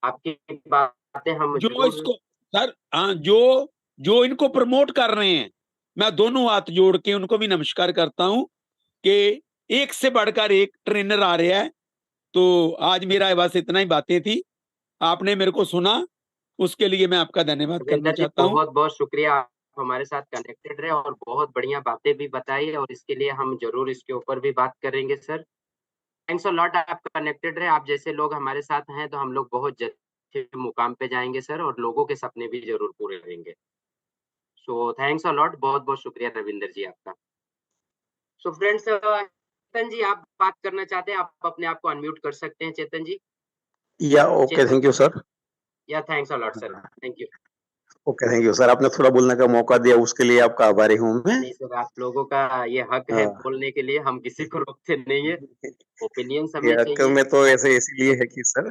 आपकी बातें हम जो ज़रूर। इसको सर, हाँ जो इनको प्रमोट कर रहे हैं, मैं दोनों हाथ जोड़ के उनको भी नमस्कार करता हूं कि एक से बढ़कर एक ट्रेनर आ रहा है। तो आज मेरा बस इतना ही बातें थी, आपने मेरे को सुना, उसके लिए मैं आपका धन्यवाद करना रविंदर जी चाहता हूं। बहुत-बहुत शुक्रिया, आप हमारे साथ कनेक्टेड रहे और बहुत बढ़िया बातें भी बताई, और इसके लिए हम ज़रूर इसके ऊपर भी बात करेंगे सर। थैंक्स अ लॉट, आप कनेक्टेड रहे, आप जैसे लोग हमारे साथ हैं तो हम लोग बहुत जल्द मुकाम पे जाएँगे सर, और लोगों के सपने भी ज़रूर पूरे करेंगे। सो थैंक्स अ लॉट, बहुत-बहुत शुक्रिया रविंदर जी आपका। सो फ्रेंड्स, चेतन जी आप बात करना चाहते हैं, आप अपने आप को अनम्यूट कर सकते हैं Chetan ji. Yeah okay, Chetan, thank you sir. Yeah thanks a lot sir, thank you. Okay, thank you sir, आपने थोड़ा बोलने का मौका दिया उसके लिए आपका आभारी हूँ मैं। नहीं सर, आप लोगों का ये हक है हाँ। बोलने के लिए, हम किसी को रोकते नहीं है, ओपिनियंस ये हमें हक चाहिए। में तो ऐसे इसीलिए है कि सर,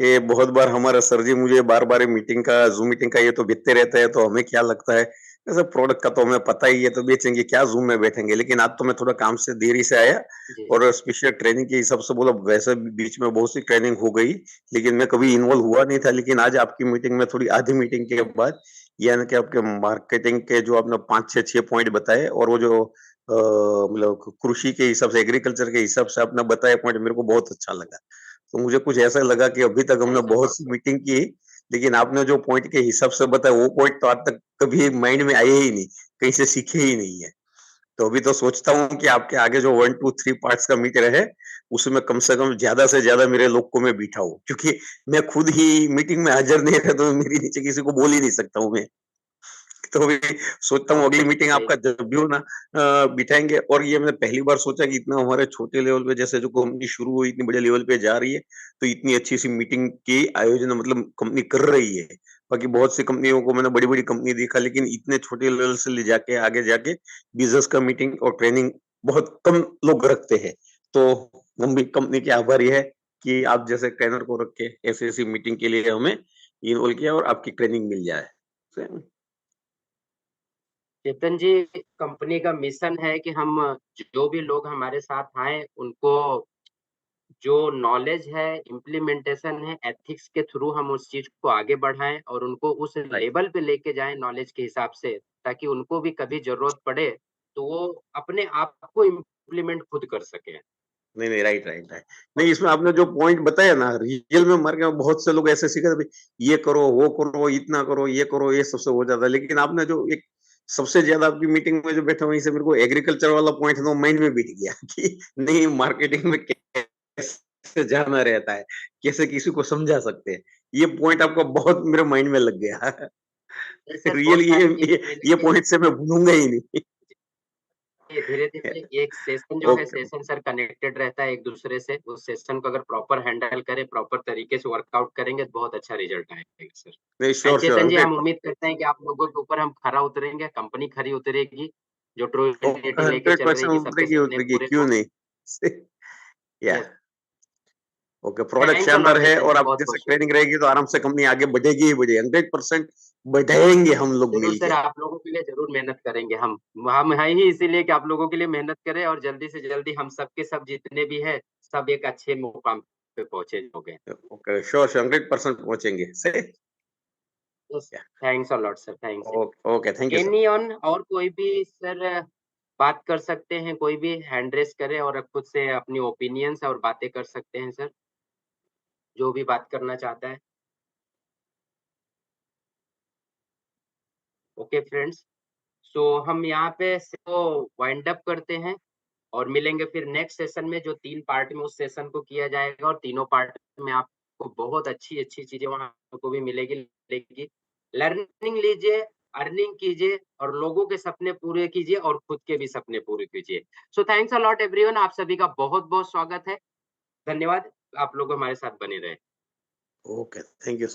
ये बहुत बार हमारा सर जी मुझे बार बार मीटिंग का, जूम मीटिंग का ये तो भेजते रहता है, तो हमें क्या लगता है जैसे प्रोडक्ट का तो हमें पता ही है, तो बेचेंगे क्या, जूम में बैठेंगे। लेकिन आज तो मैं थोड़ा काम से देरी से आया जी और स्पेशल ट्रेनिंग के हिसाब से बोला, वैसे भी बीच में बहुत सी ट्रेनिंग हो गई, लेकिन मैं कभी इन्वॉल्व हुआ नहीं था। लेकिन आज आपकी मीटिंग में थोड़ी आधी मीटिंग के बाद, यानी कि आपके मार्केटिंग के जो आपने 5 6 पॉइंट बताए, और वो जो मतलब कृषि के हिसाब से, एग्रीकल्चर के हिसाब से आपने बताए पॉइंट, मेरे को बहुत अच्छा लगा। तो मुझे कुछ ऐसा लगा कि अभी तक हमने थैंक्स अ बहुत लॉट सी सर। मीटिंग की, लेकिन आपने जो पॉइंट के हिसाब से बताया, वो पॉइंट तो आज तक कभी माइंड में आए ही नहीं, कहीं से सीखे ही नहीं है। तो अभी तो सोचता हूँ कि आपके आगे जो 1 2 3 पार्ट्स का मीटर है, उसमें कम से कम ज्यादा से ज्यादा मेरे लोग को मैं बिठाऊं, क्योंकि मैं खुद ही मीटिंग में हाजिर नहीं रहता, तो मेरे नीचे किसी को बोल ही नहीं सकता हूँ मैं। तो अभी सोचता हूँ अगली मीटिंग सही आपका जब भी हो ना, बिठाएंगे। और ये मैंने पहली बार सोचा कि इतना हमारे छोटे लेवल पे, जैसे जो कंपनी शुरू हुई इतनी बड़े लेवल पे जा रही है, तो इतनी अच्छी सी मीटिंग की आयोजन मतलब कंपनी कर रही है। बाकी बहुत सी कंपनियों को मैंने बड़ी बड़ी कंपनी देखा, लेकिन इतने छोटे लेवल से ले जाके आगे जाके बिजनेस का मीटिंग और ट्रेनिंग बहुत कम लोग रखते हैं। तो हम भी कंपनी के आभारी है कि आप जैसे ट्रेनर को रख के ऐसी ऐसी मीटिंग के लिए हमें इन्वॉल्व किया और आपकी ट्रेनिंग मिल जाए। चेतन जी, कंपनी का मिशन है कि हम जो भी लोग हमारे साथ आए उनको जो नॉलेज है, इम्प्लीमेंटेशन है, एथिक्स के थ्रू हम उस चीज को आगे बढ़ाएं और उनको उस राइट। लेवल पे लेके जाएं नॉलेज के हिसाब से, ताकि उनको भी कभी जरूरत पड़े तो वो अपने आप को इम्प्लीमेंट खुद कर सके। नहीं, नहीं, राइट, राइट, राइट। नहीं, इसमें आपने जो पॉइंट बताया ना, रियल में मार्केट में बहुत से लोग ऐसे सीखे थे, ये करो, वो करो, इतना करो, ये करो, ये सबसे हो जाता है। लेकिन आपने जो एक सबसे ज्यादा आपकी मीटिंग में जो बैठे, वहीं से मेरे को एग्रीकल्चर वाला पॉइंट तो माइंड में बैठ गया कि नहीं, मार्केटिंग में कैसे जाना रहता है, कैसे किसी को समझा सकते हैं। ये पॉइंट आपका बहुत मेरे माइंड में लग गया। सर रियल बहुत ये सारी चीजें ये, मिली ये थी। पॉइंट से मैं भूलूंगा ही नहीं। धीरे-धीरे एक सेशन जो है, ओके। सेशन सर कनेक्टेड रहता है एक-दूसरे से। उस सेशन को अगर प्रॉपर हैंडल करें, प्रॉपर तरीके से वर्कआउट करेंगे तो बहुत अच्छा रिजल्ट आएगा सर। नहीं, एंड श्योर, श्योर, चेतन जी, हम 100%। उम्मीद करते हैं कि आप लोगों के ऊपर हम खरा उतरेंगे, कंपनी खरी उतरेगी, जो ट्रू यूनिटी लेके चल रही है 100% कि सबके उतरेगी, सपने उतरेगी, पूरे क्यों हो। नहीं। या yes, okay, product thanks a शानदार लॉट है, चेतन और जी, आप जैसे बहुत-बहुत ट्रेनिंग शुक्रिया। रहेगी तो आराम से कंपनी आगे बढ़ेगी ही बढ़ेगी। 100% बढ़ाएंगे हम लोग ज़रूर सर, मिलके। आप लोगों के लिए ज़रूर मेहनत करेंगे हम। हम हैं ही इसीलिए कि आप लोगों के लिए मेहनत करें और जल्दी से जल्दी हम सब के सब जितने भी हैं, सब एक अच्छे मुकाम पे पहुँचे होंगे। ओके, श्योर, श्योर, 100% पहुंचेंगे। सही। Yes, thanks a lot sir, thanks. Okay, okay, thank you sir. Any on और कोई भी सर बात कर सकते हैं, कोई भी हैंड रेज़ करे और खुद से अपनी ओपिनियंस और बातें कर सकते हैं सर, जो भी बात करना चाहता है। ओके फ्रेंड्स, सो हम यहाँ पे इसको वाइंड अप करते हैं और मिलेंगे फिर नेक्स्ट सेशन में, जो 3 पार्ट में उस सेशन को किया जाएगा और तीनों पार्ट में आपको बहुत अच्छी-अच्छी चीज़ें वहाँ को भी मिलेगी। लर्निंग लीजिए, अर्निंग कीजिए और लोगों के सपने पूरे कीजिए और खुद के भी सपने पूरे कीजिए। So thanks a lot everyone, आप सभी का बहुत-बहुत स्वागत है। धन्यवाद, आप लोग हमारे साथ बने रहें। Okay, thank you sir.